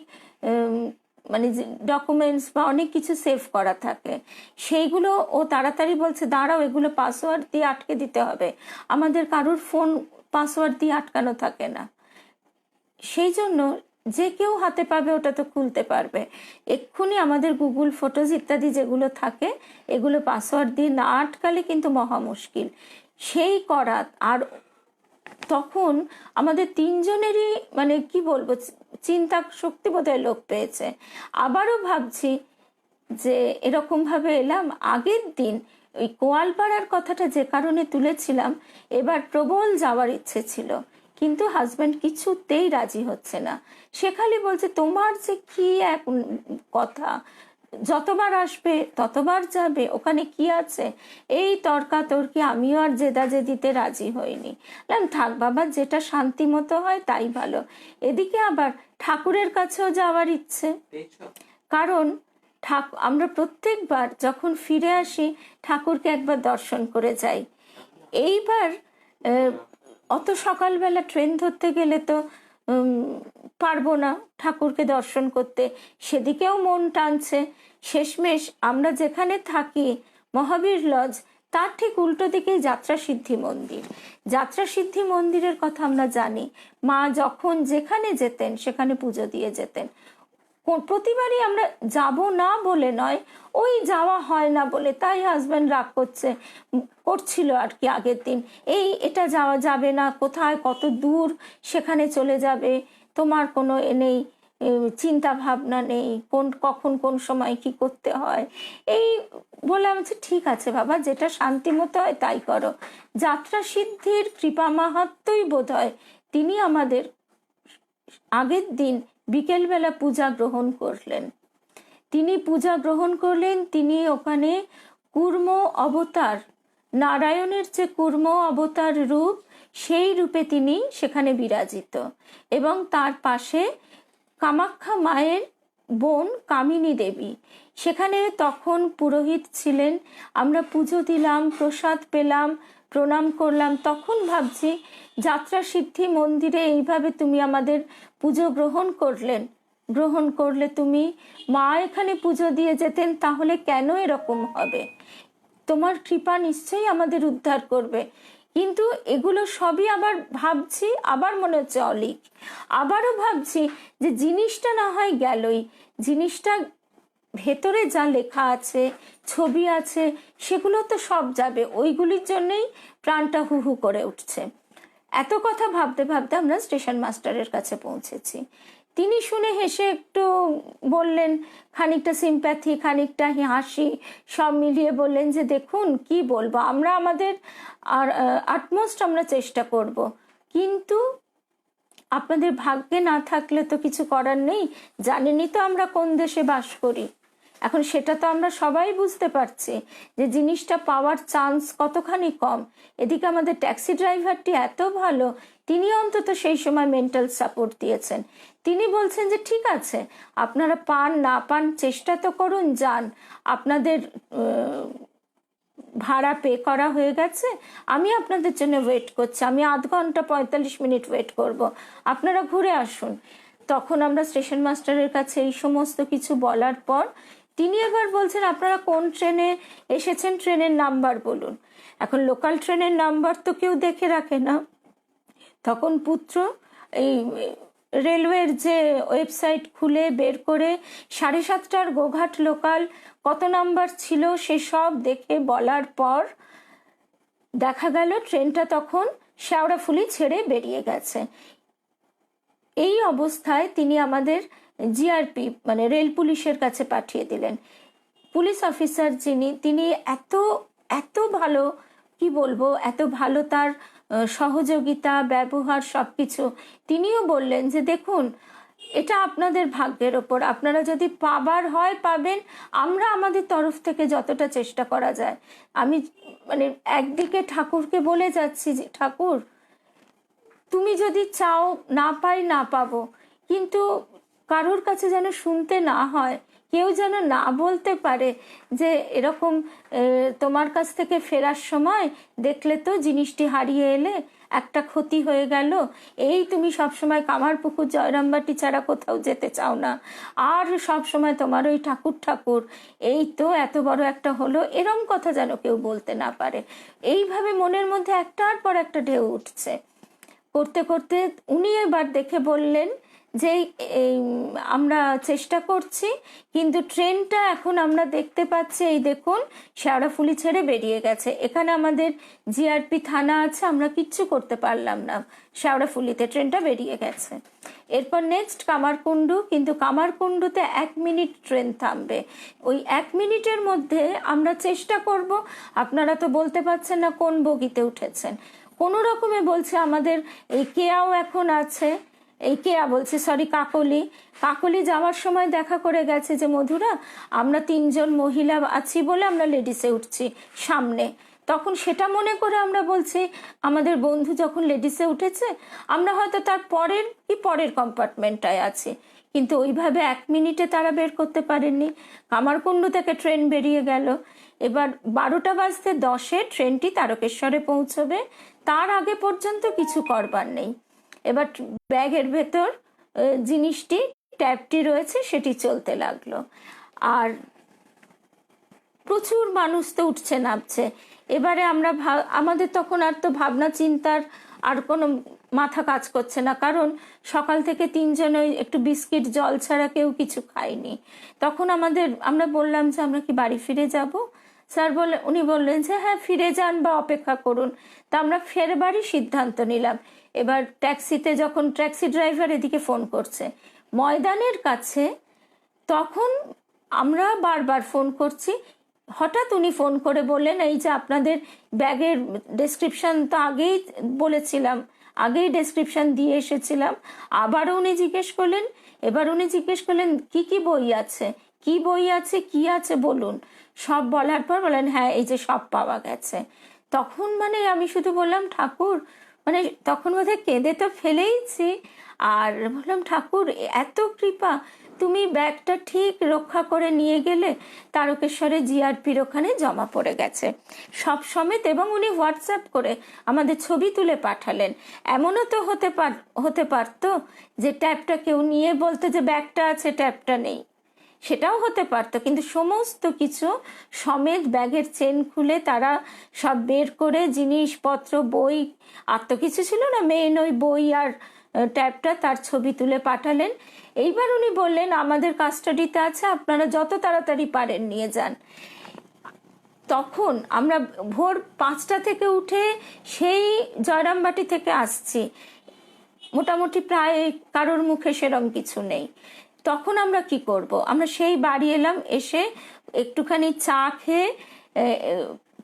মানে ডকুমেন্টস বা অনেক কিছু সেভ করা থাকে, সেইগুলো ও তাড়াতাড়ি বলছে দাঁড়াও এগুলো পাসওয়ার্ড দিয়ে আটকে দিতে হবে, আমাদের কারোর ফোন পাসওয়ার্ড দিয়ে আটকানো থাকে না, সেই জন্য যে কেউ হাতে পাবে ওটা তো খুলতে পারবে এক্ষুনি। আমাদের গুগল ফটোজ ইত্যাদি যেগুলো থাকে এগুলো পাসওয়ার্ড দিয়ে না আটকালে কিন্তু মহা মুশকিল সেই করা। আর তখন আমাদের তিনজনেরই মানে কি বলবো চিন্তা শক্তি বোধহয় লোপ পেয়েছে। আবারও ভাবছি যে এরকম ভাবে এলাম, আগের দিন ওই কোয়ালপাড়ার কথাটা যে কারণে তুলেছিলাম, এবার প্রবল যাওয়ার ইচ্ছে ছিল, কিন্তু হাজব্যান্ড কিছুতেই রাজি হচ্ছে না। সে খালি বলছে তোমার যে কি এক কথা, যতবার আসবে ততবার যাবে, ওখানে কি আছে, এই তর্কাতর্কি। আমিও আর জেদাজেদিতে রাজি হইনি, থাক বাবা যেটা শান্তি মতো হয় তাই ভালো। এদিকে আবার ঠাকুরের কাছেও যাওয়ার ইচ্ছে, কারণ আমরা প্রত্যেকবার যখন ফিরে আসি ঠাকুরকে একবার দর্শন করে যাই। এইবার অত সকালবেলা ট্রেন ধরতে গেলে তো পারবো না ঠাকুরকে দর্শন করতে, সেদিকেও মন টানছে। শেষমেশ আমরা যেখানে থাকি মহাবীর লজ, তার ঠিক উল্টো দিকেই যাত্রা সিদ্ধি মন্দির। যাত্রা সিদ্ধি মন্দিরের কথা আমরা জানি, মা যখন যেখানে যেতেন সেখানে পুজো দিয়ে যেতেন। প্রতিবারই আমরা যাব না বলে নয়, ওই যাওয়া হয় না বলে, তাই হাজব্যান্ড রাগ করছিল আর কি আগের দিন, এটা যাওয়া যাবে না, কোথায় কত দূর সেখানে চলে যাবে, তোমার কোনো নেই চিন্তা ভাবনা নেই, কখন কোন সময় কি করতে হয়, এই বলে আমি ঠিক আছে বাবা যেটা শান্তি মতো হয় তাই করো। যাত্রা সিদ্ধির কৃপা মাহাত্মই বোধ হয় তিনি আমাদের আগের দিন বিকেলবেলা পূজা গ্রহণ করলেন। তিনি পূজা গ্রহণ করলেন, তিনি ওখানে কুর্ম অবতার, নারায়ণের যে কুর্ম অবতার রূপ, সেই রূপে তিনি সেখানে বিরাজিত, এবং তার পাশে কামাখ্যা মায়ের বোন কামিনী দেবী সেখানে তখন পুরোহিত ছিলেন। আমরা পুজো দিলাম, প্রসাদ পেলাম, প্রণাম করলাম। তখন ভাবছি যাত্রা সিদ্ধি মন্দিরে এইভাবে তুমি আমাদের পুজো গ্রহণ করলে তুমি, মা এখানে পুজো দিয়ে যেতেন, তাহলে কেন এরকম হবে? তোমার কৃপা নিশ্চয়ই আমাদের উদ্ধার করবে। কিন্তু এগুলো সবই আবার ভাবছি, আবার মনে হচ্ছে অলিক। আবারও ভাবছি যে জিনিসটা না হয় গেলই, জিনিসটা ভেতরে যা লেখা আছে, ছবি আছে, সেগুলো তো সব যাবে, ওইগুলির জন্যই প্রাণটা হু হু করে উঠছে। এত কথা ভাবতে ভাবতে আমরা স্টেশন মাস্টারের কাছে পৌঁছেছি। তিনি শুনে হেসে একটু বললেন, খানিকটা সিম্প্যাথি, খানিকটা হাসি, সব মিলিয়ে বললেন যে দেখুন কি বলবো, আমরা আমাদের আটমোস্ট আমরা চেষ্টা করব, কিন্তু আপনাদের ভাগ্যে না থাকলে তো কিছু করার নেই। জানেনই তো আমরা কোন দেশে বাস করি। এখন সেটা তো আমরা সবাই বুঝতে পারছি যে জিনিসটা পাওয়ার চান্স কতখানি কম। এদিকে আমাদের ট্যাক্সি ড্রাইভারটি এত ভালো, তিনি অন্তত সেই সময় মেন্টাল সাপোর্ট দিয়েছেন। তিনি বলছেন যে ঠিক আছে, আপনারা পান না পান চেষ্টা তো করুন, যান, আপনাদের ভাড়া পে করা হয়ে গেছে, আমি আপনাদের জন্য ওয়েট করছি, আমি 0.5 ঘন্টা 45 মিনিট ওয়েট করব, আপনারা ঘুরে আসুন। তখন আমরা স্টেশন মাস্টারের কাছে এই সমস্ত কিছু বলার পর তিনি এবার বলছেন আপনারা কোন ট্রেনে এসেছেন, ট্রেনের নাম্বার বলুন। এখন লোকাল ট্রেনের নাম্বার তো কেউ দেখে রাখে না। তখন পুত্র এই রেলওয়ের যে ওয়েবসাইট খুলে বের করে 7:30টার গোঘাট লোকাল কত নাম্বার ছিল সে সব দেখে বলার পর দেখা গেল ট্রেনটা তখন শেওড়াফুলি ছেড়ে বেরিয়ে গেছে। এই অবস্থায় তিনি আমাদের জিআরপি মানে রেল পুলিশের কাছে পাঠিয়ে দিলেন। পুলিশ অফিসার যিনি, তিনি এত এত ভালো, কি বলবো, এত ভালো তার সহযোগিতা, ব্যবহার, সবকিছু। তিনিও বললেন যে দেখুন এটা আপনাদের ভাগ্যের ওপর, আপনারা যদি পাবার হয় পাবেন, আমরা আমাদের তরফ থেকে যতটা চেষ্টা করা যায়। আমি মানে একদিকে ঠাকুরকে বলে যাচ্ছি যে ঠাকুর তুমি যদি চাও না পাই না পাবো, কিন্তু কারোর কাছে যেন শুনতে না হয়, কেউ যেন না বলতে পারে যে এরকম তোমার কাছ থেকে ফেরার সময় দেখলে তো জিনিসটি হারিয়ে এলে, একটা ক্ষতি হয়ে গেল, এই তুমি সবসময় কামারপুকুর জয়রামবাটি ছাড়া কোথাও যেতে চাও না, আর সব সময় তোমার ওই ঠাকুর ঠাকুর, এই তো এত বড় একটা হলো, এরম কথা যেন কেউ বলতে না পারে। এইভাবে মনের মধ্যে একটার পর একটা ঢেউ উঠছে। করতে করতে উনি এবার দেখে বললেন যে আমরা চেষ্টা করছি, কিন্তু ট্রেনটা এখন আমরা দেখতে পাচ্ছি, এই দেখুন শেওড়াফুলি ছেড়ে বেরিয়ে গেছে, এখানে আমাদের জিআরপি থানা আছে, আমরা কিচ্ছু করতে পারলাম না, শেওড়াফুলিতে ট্রেনটা বেরিয়ে গেছে। এরপর নেক্সট কামারকুণ্ডু, কিন্তু কামারকুণ্ডুতে 1 মিনিট ট্রেন থামবে, ওই 1 মিনিটের মধ্যে আমরা চেষ্টা করব। আপনারা তো বলতে পারছেন না কোন বগিতে উঠেছেন, কোনো রকমে বলছে আমাদের এই কেয়াও এখন আছে, এই কেয়া বলছে সরি কাকলি যাওয়ার সময় দেখা করে গেছে যে মধুরা আমরা 3 জন মহিলা আছি বলে আমরা লেডিসে উঠছি সামনে। তখন সেটা মনে করে আমরা বলছি আমাদের বন্ধু যখন লেডিসে উঠেছে আমরা হয়তো তার পরের কম্পার্টমেন্টটায় আছি, কিন্তু ওইভাবে 1 মিনিটে তারা বের করতে পারেননি। কামারকুণ্ডু থেকে ট্রেন বেরিয়ে গেল, এবার 12:10 ট্রেনটি তারকেশ্বরে পৌঁছবে, তার আগে পর্যন্ত কিছু করবার নেই। এবার ব্যাগের ভেতর জিনিসটি ট্যাবটি রয়েছে সেটি চলতে লাগলো, আর প্রচুর মানুষ তো উঠছে নামছে। এবারে আমরা আমাদের তখন আর তো ভাবনা চিন্তার আর কোনো মাথা কাজ করছে না, কারণ সকাল থেকে 3 জন ওই একটু বিস্কিট জল ছাড়া কেউ কিছু খায়নি। তখন আমরা বললাম যে আমরা কি বাড়ি ফিরে যাব? স্যার উনি বললেন যে হ্যাঁ ফিরে যান বা অপেক্ষা করুন। তা আমরা ফেরবারই সিদ্ধান্ত নিলাম। এবার ট্যাক্সিতে যখন ট্যাক্সি ড্রাইভার এদিকে ফোন করছে ময়দানের কাছে, তখন আমরা বারবার ফোন করছি, হঠাৎ উনি ফোন করে বললেন এই যে আপনাদের ব্যাগের ডেসক্রিপশন তো আগেই বলেছিলাম, আগেই ডেসক্রিপশন দিয়ে এসেছিলাম। আবারও উনি জিজ্ঞেস করলেন, এবার উনি জিজ্ঞেস করলেন কি কি বই আছে, কি বই আছে, কি আছে বলুন। সব বলার পর বলেন হ্যাঁ এই যে সব পাওয়া গেছে। তখন মানে আমি শুধু বললাম ঠাকুর, মানে তখন বোধহয় কেঁদে তো ফেলেইছি, আর বললাম ঠাকুর এত কৃপা, তুমি ব্যাগটা ঠিক রক্ষা করে নিয়ে গেলে, তারকেশ্বরে জিআরপির ওখানে জমা পড়ে গেছে সব সমেত, এবং উনি হোয়াটসঅ্যাপ করে আমাদের ছবি তুলে পাঠালেন। এমনও তো হতে পারতো যে ট্যাবটা কেউ নিয়ে বলতো যে ব্যাগটা আছে ট্যাবটা নেই, সেটাও হতে পারতো, কিন্তু সমস্ত কিছু সমেত ব্যাগের চেন খুলে তারা সব বের করে জিনিসপত্র, বই, আর তো কিছু ছিল না, মেন ওই বই আর ট্যাবটা, তার ছবি তুলে পাঠালেন। এইবার উনি বললেন আমাদের কাস্টাডিতে আছে, আপনারা যত তাড়াতাড়ি পারেন নিয়ে যান। তখন আমরা ভোর 5টা থেকে উঠে সেই জয়রামবাটি থেকে আসছি, মোটামুটি প্রায় কারোর মুখে সেরম কিছু নেই। তখন আমরা কি করব? আমরা সেই বাড়ি এলাম, এসে একটুখানি চা খেয়ে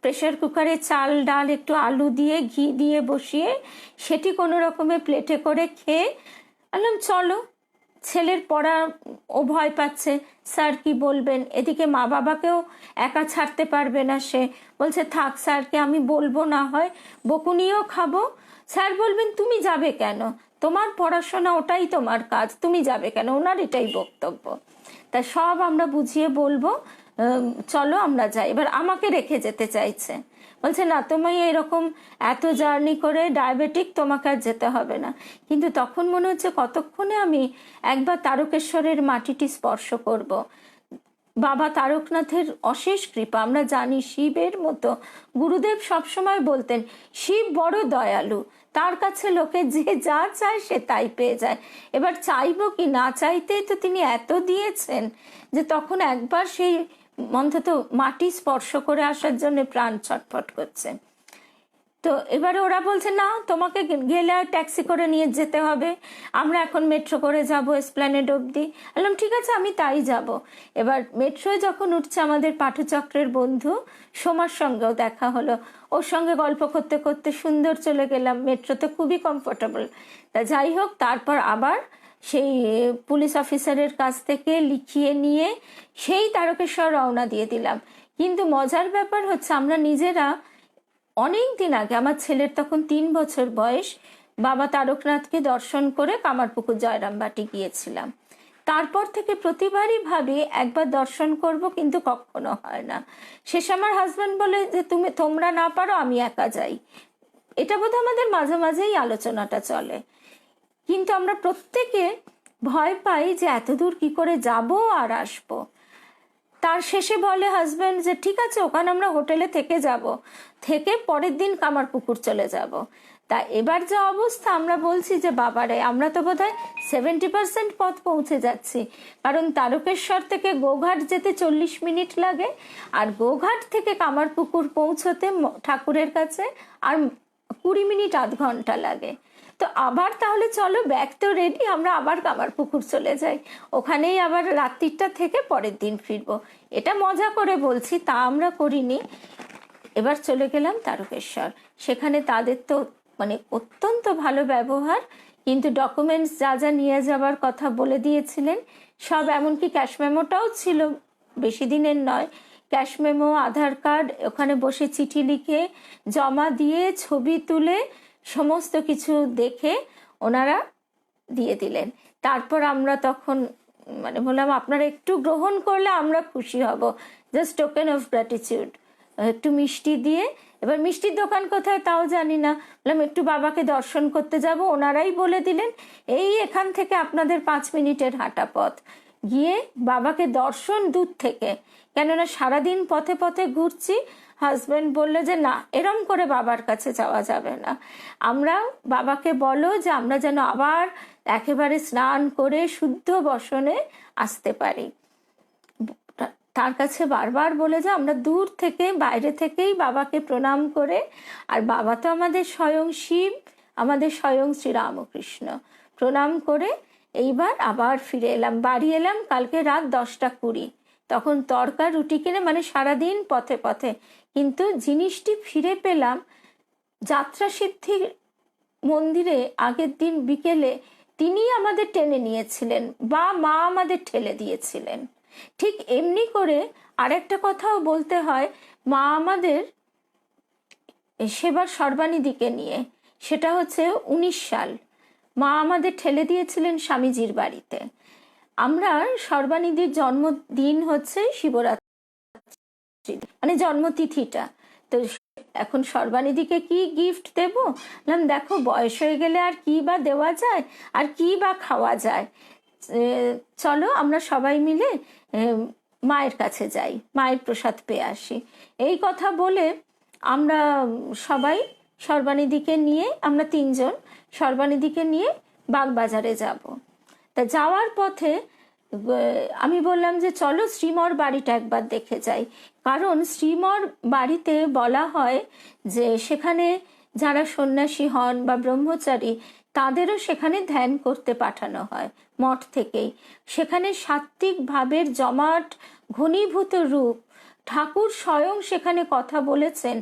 প্রেশার কুকারে চাল ডাল একটু আলু দিয়ে ঘি দিয়ে বসিয়ে সেটি কোনো রকমে প্লেটে করে খেয়ে বললাম চলো, ছেলের পড়া ও ভয় পাচ্ছে, স্যার কি বলবেন, এদিকে মা বাবাকেও একা ছাড়তে পারবে না, সে বলছে থাক স্যারকে আমি বলবো, না হয় বকুনিও খাবো, স্যার বলবেন তুমি যাবে কেন, তোমার পড়াশোনা ওটাই তোমার কাজ, তুমি যাবে কেন, ওনার এটাই বক্তব্য। তা সব আমরা বুঝিয়ে বলবো, চলো আমরা যাই। এবার আমাকে রেখে যেতে চাইছে, বলছে না তুমি এরকম এত জার্নি করে ডায়াবেটিক, তোমাকে আর যেতে হবে না। কিন্তু তখন মনে হচ্ছে কতক্ষণে আমি একবার তারকেশ্বরের মাটিটি স্পর্শ করব। বাবা তারকনাথের অশেষ কৃপা, আমরা জানি শিবের মতো। গুরুদেব সবসময় বলতেন শিব বড় দয়ালু, তার কাছে লোকে যে যা চায় সে তাই পেয়ে যায়। এবার চাইবো কি, না চাইতেই তো তিনি এত দিয়েছেন যে তখন একবার সেই অন্তত মাটি স্পর্শ করে আসার জন্য প্রাণ ছটফট করছে। তো এবারে ওরা বলছে না তোমাকে গেলে ট্যাক্সি করে নিয়ে যেতে হবে, আমরা এখন মেট্রো করে যাব এসপ্ল্যানেড অবধি। বললাম ঠিক আছে আমি তাই যাব। এবার মেট্রোয় যখন উঠছে আমাদের পাঠচক্রের বন্ধু সোমার সঙ্গেও দেখা হলো, ওর সঙ্গে গল্প করতে করতে সুন্দর চলে গেলাম, মেট্রোতে খুবই কমফোর্টেবল। তা যাই হোক, তারপর আবার সেই পুলিশ অফিসারের কাছ থেকে লিখিয়ে নিয়ে সেই তারকেশ্বর রওনা দিয়ে দিলাম। কিন্তু মজার ব্যাপার হচ্ছে আমরা নিজেরা অনেক দিন আগে, আমার ছেলের তখন 3 বছর বয়স, বাবা তারকনাথকে দর্শন করে কামারপুকুর জয়রামবাটি গিয়েছিলাম। তারপর থেকে প্রতিবারই ভাবি একবার দর্শন করব, কিন্তু কখনো হয় না। শেষ আমার হাজব্যান্ড বলে যে তোমরা না পারো আমি একা যাই। এটা বোধহয় আমাদের মাঝে মাঝেই আলোচনাটা চলে, কিন্তু আমরা প্রত্যেকে ভয় পাই যে এত দূর কি করে যাব আর আসবো। তার শেষে বলে হাজব্যান্ড যে ঠিক আছে ওখানে আমরা হোটেলে থেকে যাব, থেকে পরের দিন কামারপুকুর চলে যাব। তা এবার যা অবস্থা, আমরা বলছি যে বাবারে আমরা তো বোধহয় 70% পথ পৌঁছে যাচ্ছি, কারণ তারকেশ্বর থেকে গোঘাট যেতে 40 মিনিট লাগে, আর গোঘাট থেকে কামারপুকুর পৌঁছতে ঠাকুরের কাছে আর 20 মিনিট আধ ঘন্টা লাগে। তো আবার তাহলে চলো, ব্যাগ তো রেডি, আমরা আবার কামারপুকুর চলে যাই, ওখানেই আবার রাত্রিটা থেকে পরের দিন ফিরবো। এটা মজা করে বলছি, তা আমরা করিনি। এবার চলে গেলাম তারকেশ্বর। সেখানে তাদের তো মানে অত্যন্ত ভালো ব্যবহার, কিন্তু ডকুমেন্টস যা যা নিয়ে যাবার কথা বলে দিয়েছিলেন সব, এমনকি ক্যাশ মেমোটাও ছিল, বেশি দিনের নয়। ক্যাশ মেমো, আধার কার্ড, ওখানে বসে চিঠি লিখে জমা দিয়ে ছবি তুলে সমস্ত কিছু দেখে ওনারা দিয়ে দিলেন। তারপর আমরা তখন মানে বললাম আপনারা একটু গ্রহণ করলে আমরা খুশি হব, জাস্ট টোকেন অফ গ্র্যাটিটিউড। একটু মিষ্টি দিয়ে, এবার মিষ্টির দোকান কোথায় তাও জানি না, বললাম একটু বাবাকে দর্শন করতে যাব, ওনারাই বলে দিলেন এই এখান থেকে আপনাদের 5 মিনিটের হাঁটা পথ। গিয়ে বাবাকে দর্শন দূর থেকে, কেননা সারাদিন পথে পথে ঘুরছি, হাজব্যান্ড বললো যে না এরম করে বাবার কাছে যাওয়া যাবে না, আমরা বাবাকে বলো যে আমরা যেন আবার একেবারে স্নান করে শুদ্ধ বসনে আসতে পারি। তার কাছে বারবার বলে যে আমরা দূর থেকে বাইরে থেকেই বাবাকে প্রণাম করে, আর বাবা তো আমাদের স্বয়ং শিব, আমাদের স্বয়ং শ্রীরামকৃষ্ণ, প্রণাম করে এইবার আবার ফিরে এলাম। বাড়ি এলাম কালকে রাত 10টা 20, তখন তরকা রুটি কিনে, মানে সারাদিন পথে পথে, কিন্তু জিনিসটি ফিরে পেলাম। যাত্রা সিদ্ধির মন্দিরে আগের দিন বিকেলে তিনি আমাদের টেনে নিয়েছিলেন বা মা আমাদের ঠেলে দিয়েছিলেন। ঠিক এমনি করে আরেকটা কথাও বলতে হয়, মা আমাদের সেবার সর্বানিধিকে নিয়ে, সেটা হচ্ছে 19 সাল, মা আমাদের ঠেলে দিয়েছিলেন স্বামীজির বাড়িতে। আমরা সর্বানিধির জন্মদিন হচ্ছে শিবরাত্রি, মানে জন্মতিথিটা। তো এখন সর্বানিধিকে কি গিফট দেবো? বললাম দেখো বয়স হয়ে গেলে আর কি বা দেওয়া যায়, আর কি বা খাওয়া যায়, চলো আমরা সবাই মিলে মায়ের কাছে যাই, মায়ের প্রসাদ পেয়ে আসি। এই কথা বলে আমরা সবাই সর্বানিধিকে নিয়ে, আমরা 3 জন সর্বানিধিকে নিয়ে বাগবাজারে যাব। তা যাওয়ার পথে আমি বললাম যে চলো শ্রীমর বাড়িটা একবার দেখে যাই, কারণ শ্রীমর বাড়িতে বলা হয় যে সেখানে যারা সন্ন্যাসী হন বা ব্রহ্মচারী তাদেরও সেখানে ধ্যান করতে পাঠানো হয় মঠ থেকেই। সেখানে সাত্ত্বিক ভাবের জমাট ঘনীভূত রূপ, ঠাকুর স্বয়ং সেখানে কথা বলেছেন।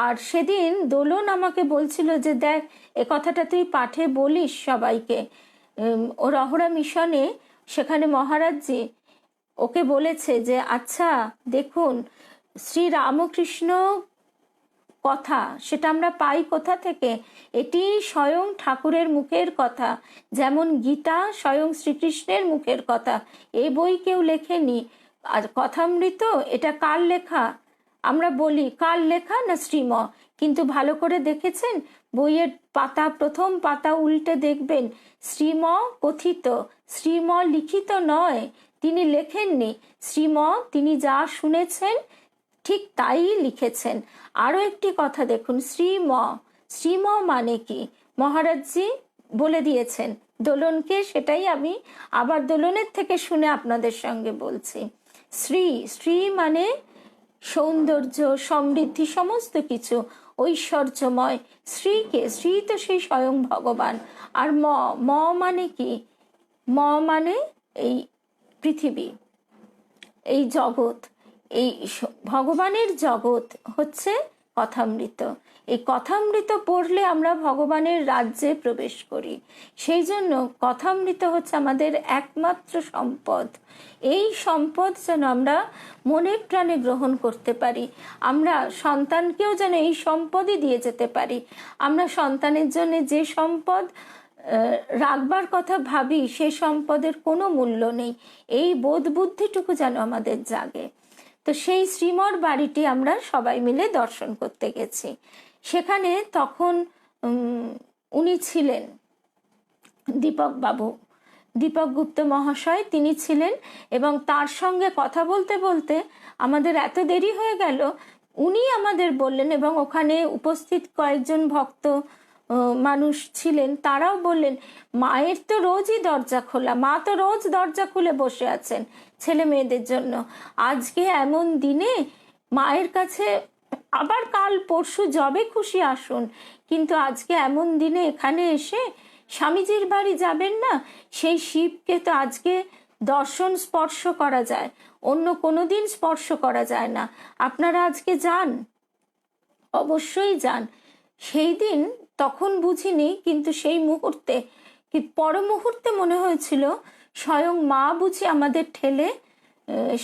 আর সেদিন দোলন আমাকে বলছিল যে দেখ এ কথাটা তুই পাঠে বলিস সবাইকে, ও রহরা মিশনে সেখানে মহারাজজি ওকে বলেছে যে আচ্ছা দেখুন শ্রী রামকৃষ্ণ কথা সেটা আমরা পাই কোথা থেকে, এটি স্বয়ং ঠাকুরের মুখের কথা, যেমন গীতা স্বয়ং শ্রীকৃষ্ণের মুখের কথা, এ বই কেউ লেখেনি, আর কথামৃত এটা কার লেখা? আমরা বলি কার লেখা না শ্রীম, কিন্তু ভালো করে দেখেছেন বইয়ের পাতা, প্রথম পাতা উল্টে দেখবেন শ্রীম কথিত, শ্রীম লিখিত নয়, তিনি লেখেননি। শ্রীম তিনি যা শুনেছেন ঠিক তাই লিখেছেন। আরও একটি কথা দেখুন, শ্রীম, শ্রীম মানে কি মহারাজজি বলে দিয়েছেন দোলনকে, সেটাই আমি আবার দোলনের থেকে শুনে আপনাদের সঙ্গে বলছি। শ্রী, শ্রী মানে সৌন্দর্য, সমৃদ্ধি, সমস্ত কিছু ঐশ্বর্যময়। শ্রীকে, শ্রী তো সেই স্বয়ং ভগবান। আর ম, ম মানে কি? ম মানে এই পৃথিবী, এই জগৎ, এই ভগবানের জগৎ হচ্ছে কথামৃত। এই কথামৃত পড়লে আমরা ভগবানের রাজ্যে প্রবেশ করি। সেই জন্য কথামৃত হচ্ছে আমাদের একমাত্র সম্পদ। এই সম্পদ যেন আমরা মনে প্রাণে গ্রহণ করতে পারি, আমরা সন্তানকেও যেন এই সম্পদই দিয়ে যেতে পারি। আমরা সন্তানের জন্য যে সম্পদ রাখবার কথা ভাবি, সে সম্পদের কোনো মূল্য নেই, এই বোধ বুদ্ধিটুকু যেন আমাদের জাগে। তো সেই শ্রীমর বাড়িটি আমরা সবাই মিলে দর্শন করতে গেছি। সেখানে তখন উনি ছিলেন দীপক বাবু, দীপক গুপ্ত মহাশয় তিনি ছিলেন, এবং তার সঙ্গে কথা বলতে বলতে আমাদের এত দেরি হয়ে গেল, উনি আমাদের বললেন, এবং ওখানে উপস্থিত কয়েকজন ভক্ত মানুষ ছিলেন, তারাও বললেন মায়ের তো রোজই দরজা খোলা, মা তো রোজ দরজা খুলে বসে আছেন ছেলে মেয়েদের জন্য, আজকে এমন দিনে মায়ের কাছে আবার কাল পরশু যবে খুশি আসুন, কিন্তু আজকে এমন দিনে এখানে এসে স্বামীজির বাড়ি যাবেন না? সেই শিবকে তো আজকে দর্শন স্পর্শ করা যায়, অন্য কোনো দিন স্পর্শ করা যায় না, আপনারা আজকে যান, অবশ্যই যান। সেই দিন তখন বুঝিনি, কিন্তু সেই মুহূর্তে, কি পর মুহূর্তে মনে হয়েছিল স্বয়ং মা বুঝি আমাদের ঠেলে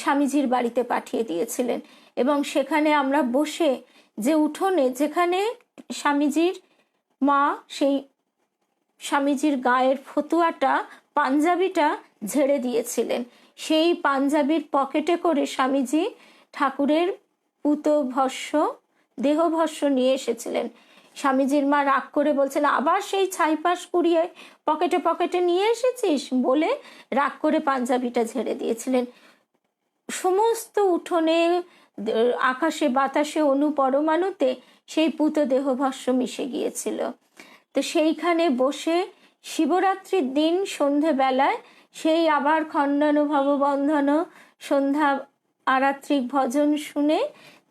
স্বামীজির বাড়িতে পাঠিয়ে দিয়েছিলেন। এবং সেখানে আমরা বসে যে উঠোনে, যেখানে স্বামীজির মা সেই স্বামীজির গায়ের ফতুয়াটা, পাঞ্জাবিটা ঝেড়ে দিয়েছিলেন, সেই পাঞ্জাবির পকেটে করে স্বামীজি ঠাকুরের পুতভস্য, দেহভস্য নিয়ে এসেছিলেন। স্বামীজির মা রাগ করে বলছেন আবার সেই ছাইপাশ কুড়িয়ে পকেটে পকেটে নিয়ে এসেছিস, বলে রাগ করে পাঞ্জাবিটা ঝেড়ে দিয়েছিলেন। সমস্ত উঠোনে, আকাশে বাতাসে, অনুপরমাণুতে সেই পুত দেহভস্য মিশে গিয়েছিল। তো সেইখানে বসে শিবরাত্রির দিন সন্ধেবেলায় সেই আবার খণ্ডানুভব বন্ধন সন্ধ্যা আরাত্রিক ভজন শুনে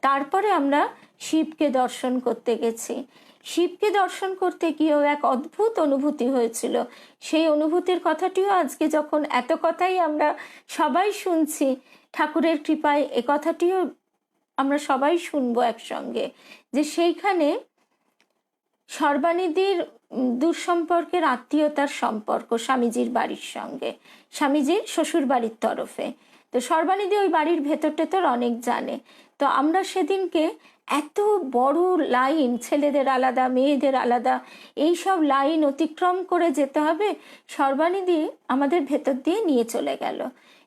তারপরে আমরা শিবকে দর্শন করতে গেছি। শিবকে দর্শন করতে গিয়েও এক অদ্ভুত অনুভূতি হয়েছিল। সেই অনুভূতির কথাটিও আজকে যখন এত কথাই আমরা সবাই শুনছি, ঠাকুরের কৃপায় এ কথাটিও আমরা সবাই শুনবো একসঙ্গে, যে সেইখানে সর্বানিধির দূরসম্পর্কের আত্মীয়তার সম্পর্ক স্বামীজির বাড়ির সঙ্গে, স্বামীজির শ্বশুর বাড়ির তরফে। তো সর্বানিধি ওই বাড়ির ভেতর টেতর অনেক জানে। তো আমরা সেদিনকে এত বড় লাইন, ছেলেদের আলাদা মেয়েদের আলাদা, এই সব লাইন অতিক্রম করে যেতে হবে, সর্বানিধি আমাদের ভেতর দিয়ে নিয়ে চলে গেল।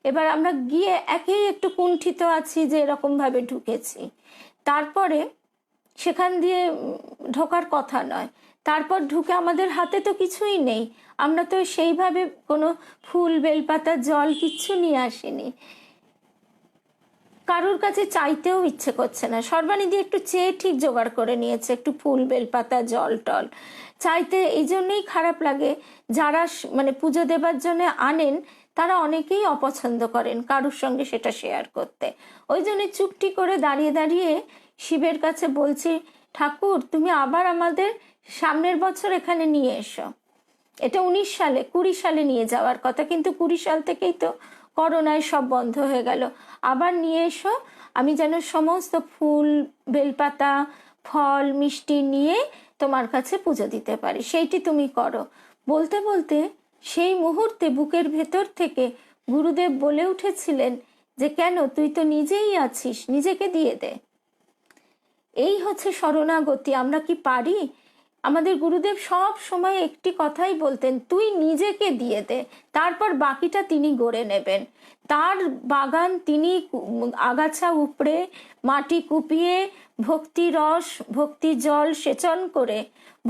এবার আমরা গিয়ে একেই একটু কুণ্ঠিত আছি যে এরকমভাবে ঢুকেছি, তারপরে সেখান দিয়ে ঢোকার কথা নয়, তারপর ঢুকে আমাদের হাতে তো কিছুই নেই, আমরা তো সেইভাবে কোনো ফুল বেলপাতা জল কিচ্ছু নিয়ে আসিনি, কারোর কাছে চাইতেও ইচ্ছে করছে না। সর্বানিধি একটু চেয়ে ঠিক জোগাড় করে নিয়েছে, একটু ফুল বেলপাতা জল টল, চাইতে এই জন্যই খারাপ লাগে, যারা মানে পুজো দেবার জন্য আনেন তারা অনেকেই অপছন্দ করেন কারোর সঙ্গে সেটা শেয়ার করতে। ওই জন্য চুপটি করে দাঁড়িয়ে দাঁড়িয়ে শিবের কাছে বলছি, ঠাকুর তুমি আবার আমাদের সামনের বছর এখানে নিয়ে এসো। এটা 19 সালে, 20 সালে নিয়ে যাওয়ার কথা, কিন্তু 20 সাল থেকেই তো করোনায় সব বন্ধ হয়ে গেল, আবার নিয়ে এসো, আমি যেন সমস্ত ফুল বেলপাতা ফল মিষ্টি নিয়ে তোমার কাছে পুজো দিতে পারি, সেইটি তুমি করো। বলতে বলতে সেই মুহূর্তে বুকের ভেতর থেকে গুরুদেব বলে উঠেছিলেন যে কেন, তুই তো নিজেই আছিস, নিজেকে দিয়ে দে। এই হচ্ছে শরণাগতি। আমরা কি পারি আমাদের গুরুদেব সব সময় একটি কথাই বলতেন, তুই নিজেকে দিয়ে দে, তারপর বাকিটা তিনি গড়ে নেবেন। তার বাগান তিনি আগাছা উপড়ে মাটি কুপিয়ে ভক্তি রস ভক্তি জল সেচন করে,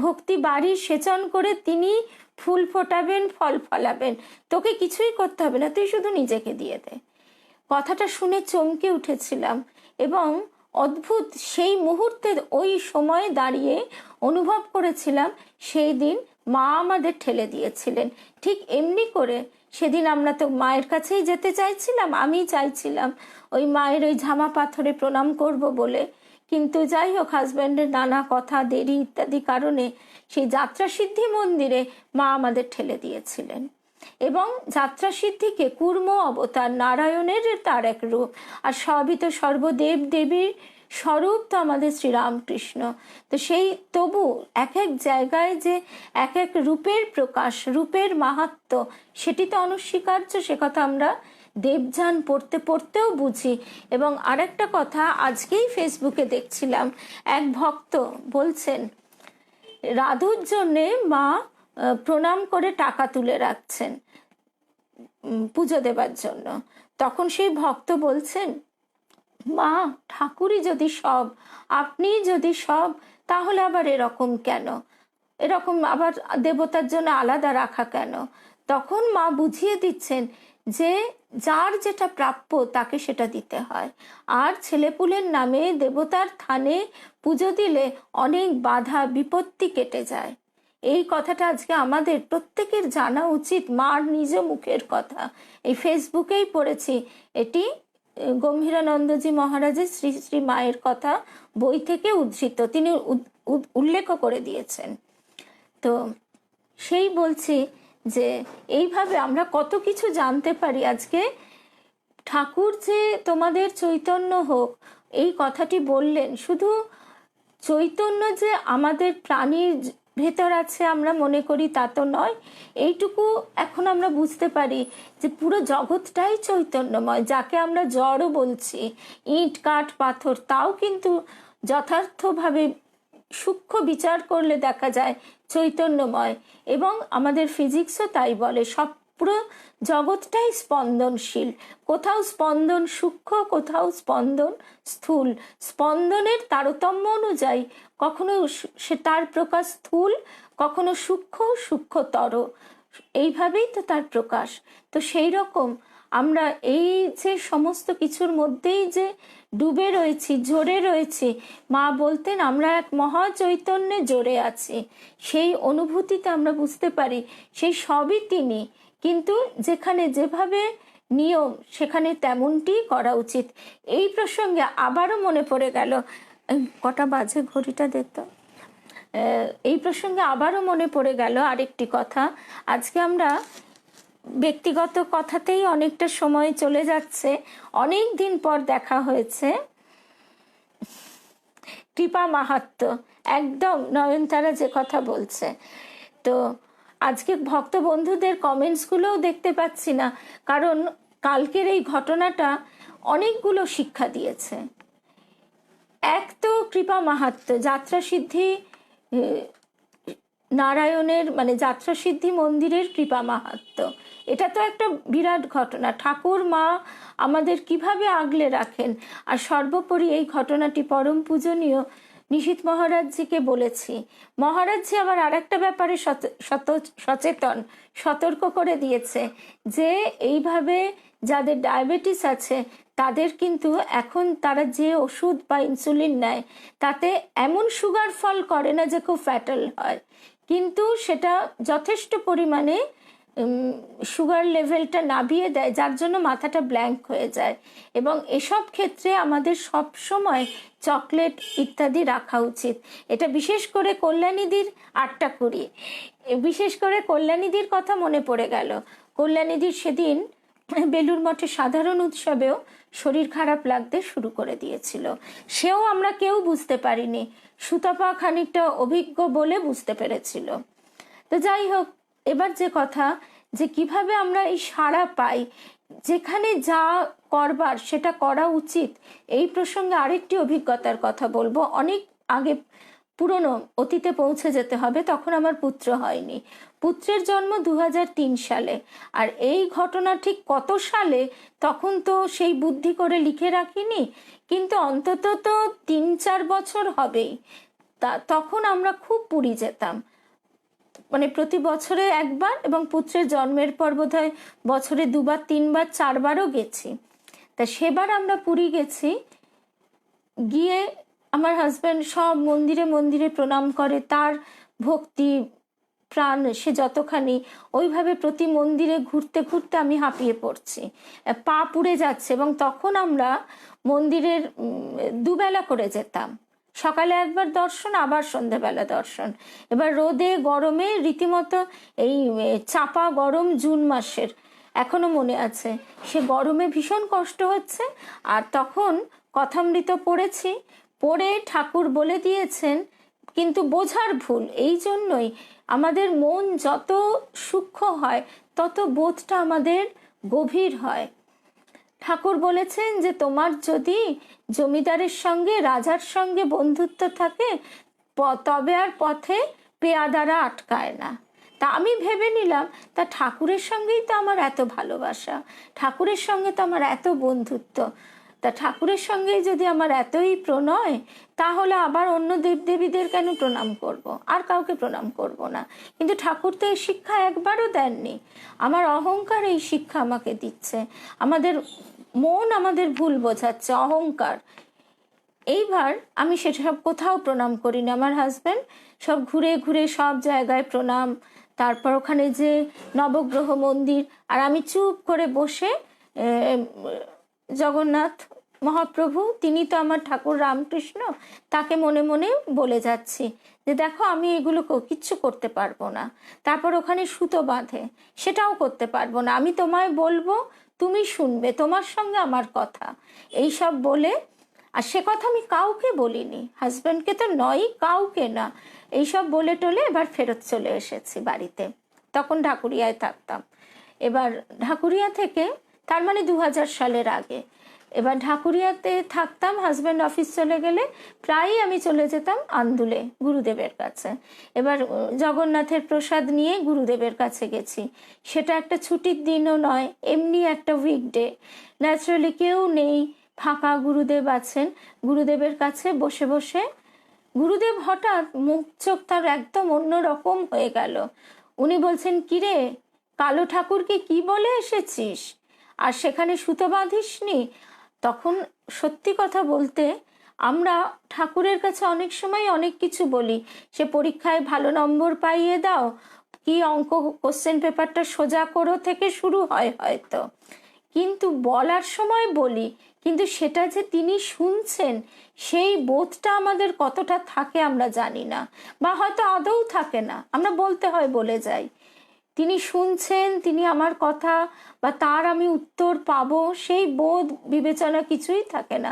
ভক্তি বাড়ি সেচন করে তিনি ফুল ফোটাবেন, ফল ফলাবেন। তোকে কিছুই করতে হবে না, তুই শুধু নিজেকে দিয়ে দে। কথাটা শুনে চমকে উঠেছিলাম এবং অদ্ভুত সেই মুহূর্তে ওই সময়ে দাঁড়িয়ে অনুভব করেছিলাম সেই দিন মা আমাদের ঠেলে দিয়েছিলেন। ঠিক এমনি করে সেদিন আমরা তো মায়ের কাছেই যেতে চাইছিলাম, আমি চাইছিলাম ওই মায়ের ওই ঝামা পাথরে প্রণাম করব বলে, কিন্তু যাই হোক হাজব্যান্ডের নানা কথা দেরি ইত্যাদি কারণে সেই যাত্রা সিদ্ধি মন্দিরে মা আমাদের ঠেলে দিয়েছিলেন। এবং যাত্রা সিদ্ধিকে কুর্ম অবতার নারায়ণের তার এক রূপ, আর সবই তো সর্বদেব দেবীর স্বরূপ তো আমাদের শ্রীরামকৃষ্ণ। তো সেই তবু এক এক জায়গায় যে এক এক রূপের প্রকাশ, রূপের মাহাত্ম্য, সেটি তো অনস্বীকার্য। সে কথা আমরা দেবযান পড়তে পড়তেও বুঝি। এবং আরেকটা কথা আজকেই ফেসবুকে দেখছিলাম, এক ভক্ত বলছেন রাধুর জন্যে মা প্রণাম করে টাকা তুলে রাখছেন পুজো দেবার জন্য। তখন সেই ভক্ত বলছেন, মা ঠাকুরই যদি সব, আপনি যদি সব, তাহলে আবার এরকম কেন, এরকম আবার দেবতার জন্য আলাদা রাখা কেন? তখন মা বুঝিয়ে দিচ্ছেন যে যার যেটা প্রাপ্য তাকে সেটা দিতে হয়। আর ছেলেপুলের নামে দেবতার থানে পুজো দিলে অনেক বাধা বিপত্তি কেটে যায়। এই কথাটা আজকে আমাদের প্রত্যেকের জানা উচিত। মার নিজ মুখের কথা, এই ফেসবুকেই পড়েছি, এটি গম্ভীরানন্দজি মহারাজের শ্রী শ্রী মায়ের কথা বই থেকে উদ্ধৃত, তিনি উল্লেখ করে দিয়েছেন। তো সেই বলছি যে এইভাবে আমরা কত কিছু জানতে পারি। আজকে ঠাকুর যে তোমাদের চৈতন্য হোক এই কথাটি বললেন, শুধু চৈতন্য যে আমাদের প্রাণীর ভেতর আছে আমরা মনে করি তা তো নয়। এইটুকু এখন আমরা বুঝতে পারি যে পুরো জগৎটাই চৈতন্যময়। যাকে আমরা জড়ও বলছি, ইট কাঠ পাথর, তাও কিন্তু যথার্থভাবে সূক্ষ্ম বিচার করলে দেখা যায় চৈতন্যময়। এবং আমাদের ফিজিক্সও তাই বলে, সব পুরো জগৎটাই স্পন্দনশীল। কোথাও স্পন্দন সূক্ষ্ম, কোথাও স্পন্দন স্থূল। স্পন্দনের তারতম্য অনুযায়ী কখনো সে তার প্রকাশ স্থূল, কখনো সূক্ষ্ম, সূক্ষ্মতর, এইভাবেই তো তার প্রকাশ। তো সেই রকম আমরা এই যে সমস্ত কিছুর মধ্যেই যে ডুবে রয়েছি, জড়ে রয়েছি, মা বলতেন আমরা এক মহা চৈতন্যে জড়ে আছি। সেই অনুভূতিতে আমরা বুঝতে পারি সেই সবই তিনি, কিন্তু যেখানে যেভাবে নিয়ম সেখানে তেমনটি করা উচিত। এই প্রসঙ্গে আবারও মনে পড়ে গেল, কটা বাজে ঘড়িটা দেখতো, এই প্রসঙ্গে আবারও মনে পড়ে গেল আরেকটি কথা। আজকে আমরা ব্যক্তিগত কথাতেই অনেকটা সময় চলে যাচ্ছে, অনেক দিন পর দেখা হয়েছে। কৃপা মাহাত্ম্য, একদম নয়নতারা যে কথা বলছে। তো আজকে ভক্ত বন্ধুদের কমেন্টসগুলোও দেখতে পাচ্ছি না, কারণ কালকের এই ঘটনাটা অনেকগুলো শিক্ষা দিয়েছে। এক তো কৃপা মাহাত্ম্য, যাত্রা সিদ্ধি নারায়ণের মানে যাত্রা সিদ্ধি মন্দিরের কৃপা মাহাত্ম্য, এটা তো একটা বিরাট ঘটনা। ঠাকুর মা আমাদের কিভাবে আগলে রাখেন। আর সর্বোপরি এই ঘটনাটি পরম পূজনীয় নিশীথ মহারাজজিকে বলেছি। মহারাজজি আবার আর একটা ব্যাপারে সচেতন, সতর্ক করে দিয়েছে যে এইভাবে যাদের ডায়াবেটিস আছে তাদের কিন্তু এখন তারা যে ওষুধ বা ইনসুলিন নেয় তাতে এমন সুগার ফল করে না যে খুব ফ্যাটাল হয়, কিন্তু সেটা যথেষ্ট পরিমাণে সুগার লেভেলটা নামিয়ে দেয়, যার জন্য মাথাটা ব্ল্যাঙ্ক হয়ে যায়। এবং এসব ক্ষেত্রে আমাদের সব সময় চকলেট ইত্যাদি রাখা উচিত। এটা বিশেষ করে কল্যাণীদির 8টা 20, বিশেষ করে কল্যাণীদির কথা মনে পড়ে গেল। কল্যাণীদির সেদিন বেলুর মঠে সাধারণ উৎসবেও শরীর খারাপ লাগতে শুরু করে দিয়েছিল। সেও আমরা কেউ বুঝতে পারিনি, সুতপা খানিকটা অভিজ্ঞ বলে বুঝতে পেরেছিল। তো যাই হোক, এবার যে কথা যে কিভাবে আমরা এই সাড়া পাই, যেখানে যা করবার সেটা করা উচিত, এই প্রসঙ্গে আরেকটি অভিজ্ঞতার কথা বলবো। অনেক আগে পুরনো অতীতে পৌঁছে যেতে হবে। তখন আমার পুত্র হয়নি, পুত্রের জন্ম 2003 সালে। আর এই ঘটনা ঠিক কত সালে তখন তো সেই বুদ্ধি করে লিখে রাখিনি, কিন্তু অন্তত তো 3-4 বছর হবেই। তখন আমরা খুব পুরী যেতাম, মানে প্রতি বছরে একবার, এবং পুত্রের জন্মের পর বোধহয় বছরে 2বার 3বার 4বারও গেছি। তা সেবার আমরা পুরী গেছি, গিয়ে আমার হাজব্যান্ড সব মন্দিরে মন্দিরে প্রণাম করে, তার ভক্তি প্রাণ সে যতখানি, ওইভাবে প্রতি মন্দিরে ঘুরতে ঘুরতে আমি হাঁপিয়ে পড়ছি, পা পুড়ে যাচ্ছে। এবং তখন আমরা মন্দিরের দুবেলা করে যেতাম, সকালে একবার দর্শন, আবার সন্ধ্যেবেলা দর্শন। এবার রোদে গরমে রীতিমতো, এই চাপা গরম জুন মাসের, এখনো মনে আছে, সে গরমে ভীষণ কষ্ট হচ্ছে। আর তখন কথামৃত পড়েছি, পড়ে ঠাকুর বলে দিয়েছেন, কিন্তু বোঝার ভুল। এই জন্যই আমাদের মন যত সূক্ষ্ম হয় তত বোধটা আমাদের গভীর হয়। ঠাকুর বলেছেন যে তোমার যদি জমিদারের সঙ্গে রাজার সঙ্গে বন্ধুত্ব থাকে তবে আর পথে পেয়াদারা আটকায় না। তা আমি ভেবে নিলাম, তা ঠাকুরের সঙ্গেই তো আমার এত ভালোবাসা, ঠাকুরের সঙ্গে তো আমার এত বন্ধুত্ব, তা ঠাকুরের সঙ্গেই যদি আমার এতই প্রণয়, তাহলে আবার অন্য দেবদেবীদের কেন প্রণাম করব? আর কাউকে প্রণাম করব না। কিন্তু ঠাকুর তো এই শিক্ষা একবারও দেননি, আমার অহংকার এই শিক্ষা আমাকে দিচ্ছে, আমাদের মন আমাদের ভুল বোঝাচ্ছে, অহংকার। এইবার আমি সেসব কোথাও প্রণাম করিনি, আমার হাজব্যান্ড সব ঘুরে ঘুরে সব জায়গায় প্রণাম, তারপর ওখানে যে নবগ্রহ মন্দির, আর আমি চুপ করে বসে জগন্নাথ মহাপ্রভু, তিনি তো আমার ঠাকুর রামকৃষ্ণ, তাকে মনে মনে বলে যাচ্ছি যে দেখো আমি এগুলো কিচ্ছু করতে পারবো না। তারপর ওখানে সুতো বাঁধে, সেটাও করতে পারবো না, আমি তোমায় বলবো তুমি শুনবে, তোমার সঙ্গে আমার কথা, এই সব বলে। আর সে কথা আমি কাউকে বলিনি, হাজব্যান্ডকে তো নয়, কাউকে না, এইসব বলে টলে এবার ফেরত চলে এসেছি বাড়িতে। তখন ঢাকুরিয়ায় থাকতাম। এবার ঢাকুরিয়া থেকে, তার মানে 2000 সালের আগে, এবার ঢাকুরিয়াতে থাকতাম, হাজব্যান্ড অফিস চলে গেলে প্রায়ই আমি চলে যেতাম আন্দুলে গুরুদেবের কাছে। এবার জগন্নাথের প্রসাদ নিয়ে গুরুদেবের কাছে গেছি, সেটা একটা ছুটির দিনও নয়, এমনি একটা উইকডে, ন্যাচারালি কেউ নেই, ফাঁকা, গুরুদেব আছেন। গুরুদেবের কাছে বসে বসে গুরুদেব হঠাৎ মুখ চোখ তার একদম অন্যরকম হয়ে গেল। উনি বলছেন, কিরে কালো ঠাকুরকে কি বলে এসেছিস, আর সেখানে সুতো বাঁধিসনি? তখন সত্যি কথা বলতে, আমরা ঠাকুরের কাছে অনেক সময় অনেক কিছু বলি, সে পরীক্ষায় ভালো নম্বর পাইয়ে দাও, কি অঙ্ক কোশ্চেন পেপারটা সোজা করো থেকে শুরু হয় হয়তো, কিন্তু বলার সময় বলি, কিন্তু সেটা যে তিনি শুনছেন সেই বোধটা আমাদের কতটা থাকে আমরা জানি না, বা হয়তো আদৌ থাকে না, আমরা বলতে হয় বলে যাই। তিনি শুনছেন, তিনি আমার কথা বা তার আমি উত্তর পাবো, সেই বোধ বিবেচনা কিছুই থাকে না,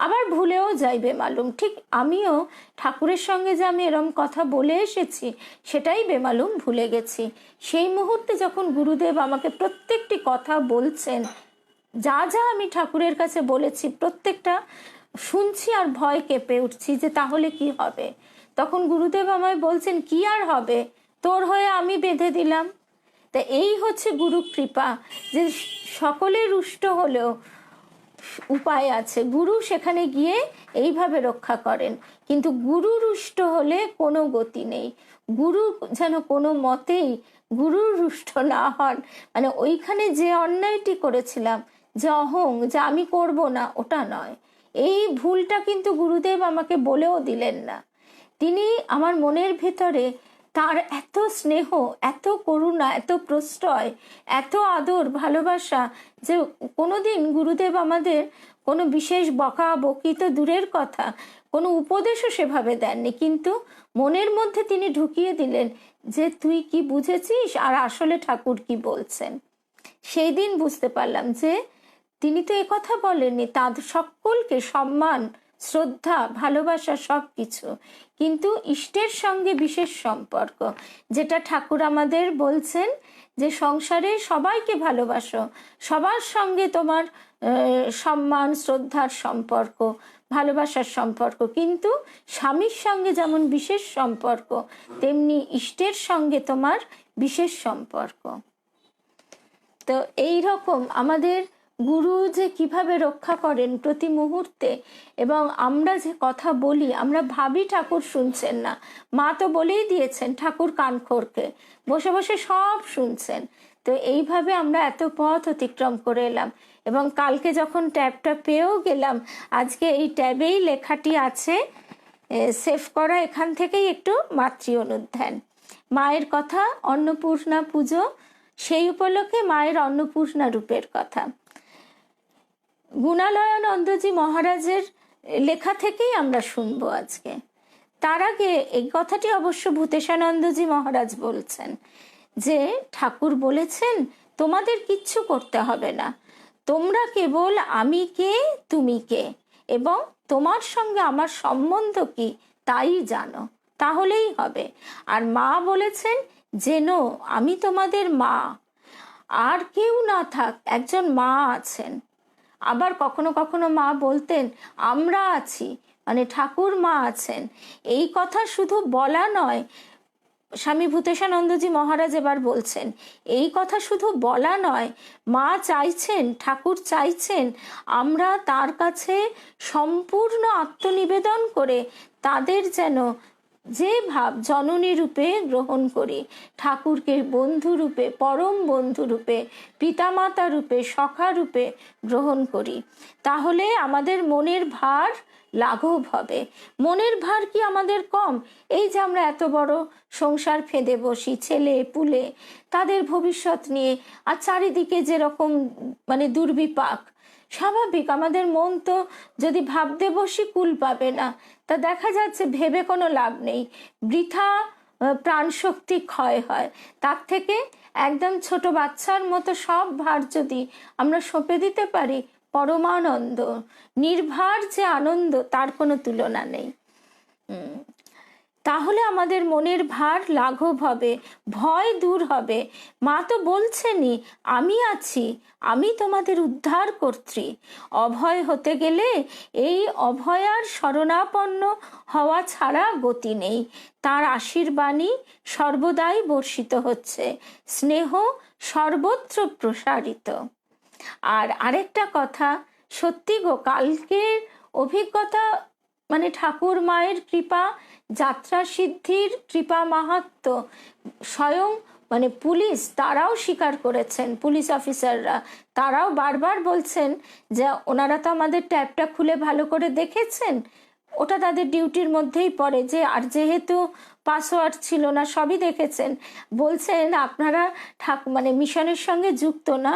আবার ভুলেও যাই বেমালুম। ঠিক আমিও ঠাকুরের সঙ্গে যে আমি এরম কথা বলে এসেছি সেটাই বেমালুম ভুলে গেছি। সেই মুহূর্তে যখন গুরুদেব আমাকে প্রত্যেকটি কথা বলছেন, যা যা আমি ঠাকুরের কাছে বলেছি প্রত্যেকটা শুনছি আর ভয় কেঁপে উঠছি যে তাহলে কি হবে। তখন গুরুদেব আমায় বলছেন, কি আর হবে, তোর হয়ে আমি বেঁধে দিলাম। তা এই হচ্ছে গুরু কৃপা, যে সকলে রুষ্ট হলেও উপায় আছে, গুরু সেখানে গিয়ে এইভাবে রক্ষা করেন। কিন্তু গুরু রুষ্ট হলে কোনো গতি নেই, গুরু যেন কোনো মতেই গুরুর রুষ্ট না হন। মানে ওইখানে যে অন্যায়টি করেছিলাম, যে যে আমি করব না, ওটা নয়, এই ভুলটা কিন্তু গুরুদেব আমাকে বলেও দিলেন না। তিনি আমার মনের ভেতরে তার এত স্নেহ, এত করুণা, এত প্রশ্রয়, এত আদর ভালোবাসা, যে কোনোদিন গুরুদেব আমাদের কোনো বিশেষ বকা বকি তো দূরের কথা, কোনো উপদেশও সেভাবে দেননি, কিন্তু মনের মধ্যে তিনি ঢুকিয়ে দিলেন যে তুই কি বুঝেছিস আর আসলে ঠাকুর কি বলছেন। সেই দিন বুঝতে পারলাম যে তিনি তো একথা বলেননি, তাদের সকলকে সম্মান, শ্রদ্ধা, ভালোবাসা সব কিছু, কিন্তু ইষ্টের সঙ্গে বিশেষ সম্পর্ক, যেটা ঠাকুর আমাদের বলছেন যে সংসারে সবাইকে ভালোবাসো, সবার সঙ্গে তোমার সম্মান শ্রদ্ধার সম্পর্ক, ভালোবাসার সম্পর্ক, কিন্তু স্বামীর সঙ্গে যেমন বিশেষ সম্পর্ক তেমনি ইষ্টের সঙ্গে তোমার বিশেষ সম্পর্ক। তো এই রকম আমাদের গুরু যে কিভাবে রক্ষা করেন প্রতি মুহূর্তে, এবং আমরা যে কথা বলি আমরা ভাবি ঠাকুর শুনছেন না, মা তো বলেই দিয়েছেন ঠাকুর কানখোরকে, বসে বসে সব শুনছেন। তো এইভাবে আমরা এত পথ অতিক্রম করে এলাম, এবং কালকে যখন ট্যাবটা পেয়েও গেলাম, আজকে এই ট্যাবেই লেখাটি আছে সেভ করা, এখান থেকেই একটু মাতৃ অনুধ্যান, মায়ের কথা, অন্নপূর্ণা পুজো, সেই উপলক্ষে মায়ের অন্নপূর্ণা রূপের কথা। গুণালয়ানন্দজি মহারাজের লেখা থেকেই আমরা শুনবো আজকে। তার আগে এই কথাটি অবশ্য ভূতেশানন্দজি মহারাজ বলছেন যে ঠাকুর বলেছেন তোমাদের কিচ্ছু করতে হবে না, তোমরা কেবল আমি কে তুমি কে এবং তোমার সঙ্গে আমার সম্বন্ধ কি তাই জানো, তাহলেই হবে। আর মা বলেছেন যেন আমি তোমাদের মা, আর কেউ না থাক একজন মা আছেন। আবার কখনো কখনো মা বলতেন আমরা আছি, মানে ঠাকুর মা আছেন। এই কথা শুধু বলা নয়, স্বামী ভূতেশানন্দজি মহারাজ এবার বলছেন এই কথা শুধু বলা নয়, মা চাইছেন, ঠাকুর চাইছেন আমরা তার কাছে সম্পূর্ণ আত্মনিবেদন করে তাদের যেন যে ভাব জননী রূপে গ্রহণ করি, ঠাকুরকে বন্ধু রূপে, পরম বন্ধু রূপে, পিতামাতা রূপে, সখা রূপে গ্রহণ করি, তাহলে আমাদের মনের ভার লাঘব হবে। মনের ভার কি আমাদের কম? এই যে আমরা এত বড় সংসার ফেঁদে বসি, ছেলে পুলে তাদের ভবিষ্যৎ নিয়ে, আর চারিদিকে যেরকম মানে দুর্বিপাক, স্বাভাবিক আমাদের মন তো যদি ভাবতে বসি কুল পাবে না, তা দেখা যাচ্ছে ভেবে কোনো লাভ নেই, বৃথা প্রাণশক্তি ক্ষয় হয়। তার থেকে একদম ছোট বাচ্চার মতো সব ভার যদি আমরা সঁপে দিতে পারি, পরমানন্দ, নির্ভার যে আনন্দ তার কোনো তুলনা নেই। তাহলে আমাদের মনের ভার লাঘব হবে, ভয় দূর হবে। মা তো বলছেনই আমি আছি, আমি তোমাদের উদ্ধার কর্ত্রী। অভয় হতে গেলে এই অভয়ার শরণাপন্ন হওয়া ছাড়া গতি নেই। তার আশীর্বাণী সর্বদাই বর্ষিত হচ্ছে, স্নেহ সর্বত্র প্রসারিত। আর আরেকটা কথা, সত্যি গো, কালকের অভিজ্ঞতা মানে ঠাকুর মায়ের কৃপা, যাত্রা সিদ্ধির কৃপা মাহাত্ম, স্বয়ং মানে পুলিশ তারাও স্বীকার করেছেন, পুলিশ অফিসাররা তারাও বারবার বলছেন যে ওনারা তো আমাদের ট্যাবটা খুলে ভালো করে দেখেছেন, ওটা তাদের ডিউটির মধ্যেই পড়ে যে, আর যেহেতু পাসওয়ার্ড ছিল না সবই দেখেছেন, বলছেন আপনারা মানে মিশনের সঙ্গে যুক্ত না,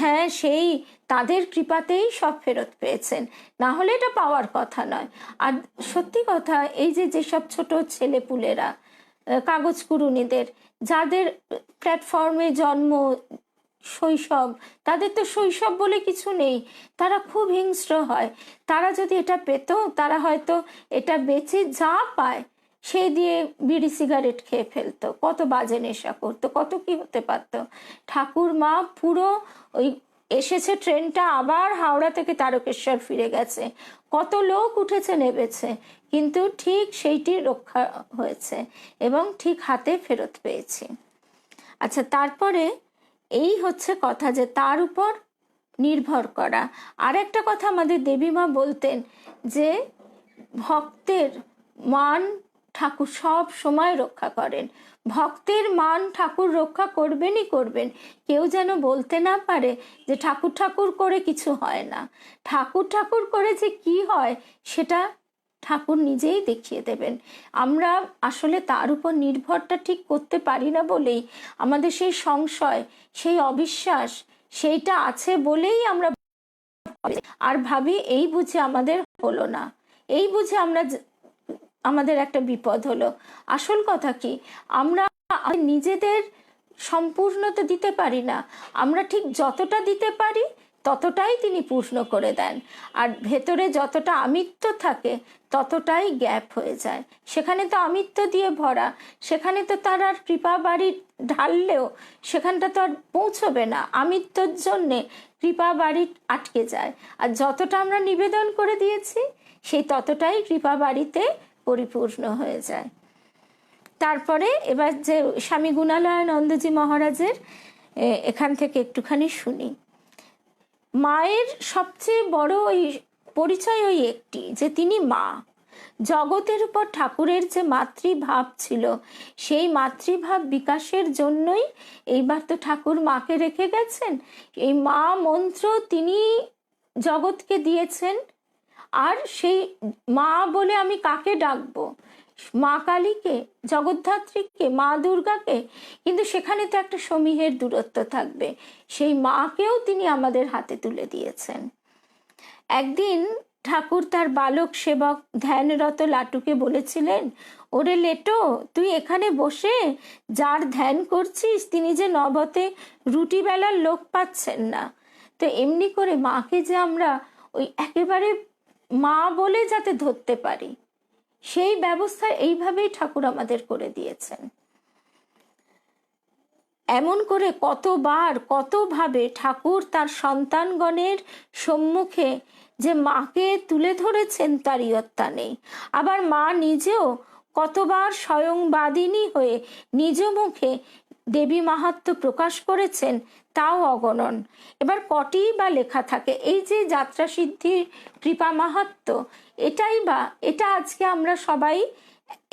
হ্যাঁ সেই তাদের কৃপাতেই সব ফেরত পেয়েছেন, না হলে এটা পাওয়ার কথা নয়। আর সত্যি কথা, এই যে যেসব ছোট ছেলেপুলেরা, কাগজ কুড়ুনিদের, যাদের প্ল্যাটফর্মে জন্ম, শৈশব, তাদের তো শৈশব বলে কিছু নেই, তারা খুব হিংস্র হয়। তারা যদি এটা পেত, তারা হয়তো এটা বেচে যা পায় সেই দিয়ে বিড়ি সিগারেট খেয়ে ফেলতো, কত বাজে নেশা করতো, কত কি হতে পারত। ঠাকুর মা পুরো ওই এসেছে ট্রেনটা আবার হাওড়া থেকে তারকেশ্বর ফিরে গেছে, কত লোক উঠেছে নেমেছে, কিন্তু ঠিক সেইটি রক্ষা হয়েছে এবং ঠিক হাতে ফেরত পেয়েছি। আচ্ছা, তারপরে এই হচ্ছে কথা যে তার উপর নির্ভর করা। আর একটা কথা আমাদের দেবীমা বলতেন যে ভক্তের মান ঠাকুর সব সময় রক্ষা করেন, ভক্তের মান ঠাকুর রক্ষা করবেনই করবেন। কেউ যেন বলতে না পারে যে ঠাকুর ঠাকুর করে কিছু হয় না। ঠাকুর ঠাকুর করে যে কি হয় সেটা ঠাকুর নিজেই দেখিয়ে দেবেন। আমরা আসলে তার উপর নির্ভরটা ঠিক করতে পারি না বলেই আমাদের সেই সংশয়, সেই অবিশ্বাস সেইটা আছে বলেই আমরা আর ভাবি এই বুঝে আমাদের হলো না, এই বুঝে আমাদের একটা বিপদ হলো। আসল কথা কি, আমরা নিজেদের সম্পূর্ণ তো দিতে পারি না, আমরা ঠিক যতটা দিতে পারি ততটাই তিনি পূর্ণ করে দেন, আর ভেতরে যতটা আমিত্ব থাকে ততটাই গ্যাপ হয়ে যায়। সেখানে তো আমিত্ব দিয়ে ভরা, সেখানে তো তার আর কৃপা বাড়ি ঢাললেও সেখানটা তো আর পৌঁছবে না। আমিত্বর জন্যে কৃপা বাড়ি আটকে যায়, আর যতটা আমরা নিবেদন করে দিয়েছি সেই ততটাই কৃপা বাড়িতে পরিপূর্ণ হয়ে যায়। তারপরে এবার যে স্বামী গুণালয়ানন্দজি মহারাজের এখান থেকে একটুখানি শুনি। মায়ের সবচেয়ে বড় ওই পরিচয় ওই একটি, যে তিনি মা। জগতের উপর ঠাকুরের যে মাতৃভাব ছিল, সেই মাতৃভাব বিকাশের জন্যই এইবার তো ঠাকুর মাকে রেখে গেছেন। এই মা মন্ত্র তিনি জগৎকে দিয়েছেন। আর সেই মা বলে আমি কাকে ডাকবো? মা কালীকে, জগদ্ধাত্রীকে, মা দুর্গাকে। কিন্তু সেখানে তো একটা সমীহের দূরত্ব থাকবে। সেই মাকেও তিনি আমাদের হাতে তুলে দিয়েছেন। একদিন ঠাকুর তার বালক সেবক ধ্যানরত লাটুকে বলেছিলেন, ওরে লেটো, তুই এখানে বসে যার ধ্যান করছিস তিনি যে নবতে রুটি বেলার লোক পাচ্ছেন না। তো এমনি করে মাকে যে আমরা ওই একেবারে মা বলে যাতে ধরতে পারি, সেই ব্যবস্থা এইভাবেই ঠাকুর আমাদের করে দিয়েছেন। এমন করে কতবার কতভাবে ঠাকুর তার সন্তানগণের সম্মুখে যে মাকে তুলে ধরেছেন তার ইয়ত্তা নেই। আবার মা নিজেও কতবার স্বয়ংবাদিনী হয়ে নিজ মুখে দেবী মাহাত্ম্য প্রকাশ করেছেন তাও অগণন। এবার কটি বা লেখা থাকে। এই যে যাত্রা সিদ্ধির কৃপা মাহাত্ম্য, এটা আজকে আমরা সবাই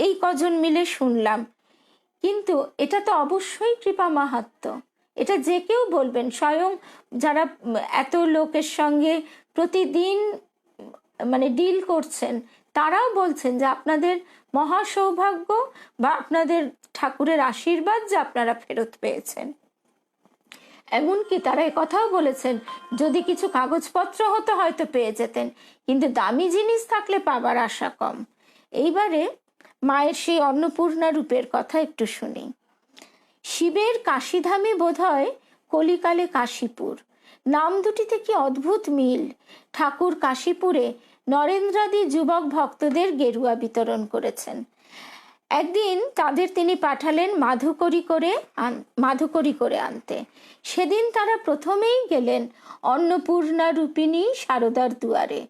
এই কজন মিলে শুনলাম, কিন্তু এটা তো অবশ্যই কৃপা মাহাত্ম্য। এটা যে কেউ বলবেন, স্বয়ং যারা এত লোকের সঙ্গে প্রতিদিন ডিল করছেন তারাও বলছেন যে আপনাদের মহা সৌভাগ্য বা আপনাদের ঠাকুরের আশীর্বাদ যে আপনারা ফেরত পেয়েছেন। এমনকি তারা কথাও বলেছেন, যদি কিছু কাগজপত্র হতো হয়তো পেয়ে যেতেন, কিন্তু দামি জিনিস থাকলে পাবার আশা কম। এইবারে মায়ের সেই অন্নপূর্ণা রূপের কথা একটু শুনি। শিবের কাশীধামে বোধহয় কলিকালে কাশীপুর, নাম দুটিতে কি অদ্ভুত মিল। ঠাকুর কাশীপুরে নরেন্দ্রাদি যুবক ভক্তদের গেরুয়া বিতরণ করেছেন। একদিন তাদের তিনি পাঠালেন মাধুকরী করে আনতে। সেদিন তারা প্রথমেই গেলেন অন্নপূর্ণা রূপিণী সারদার দুয়ারে।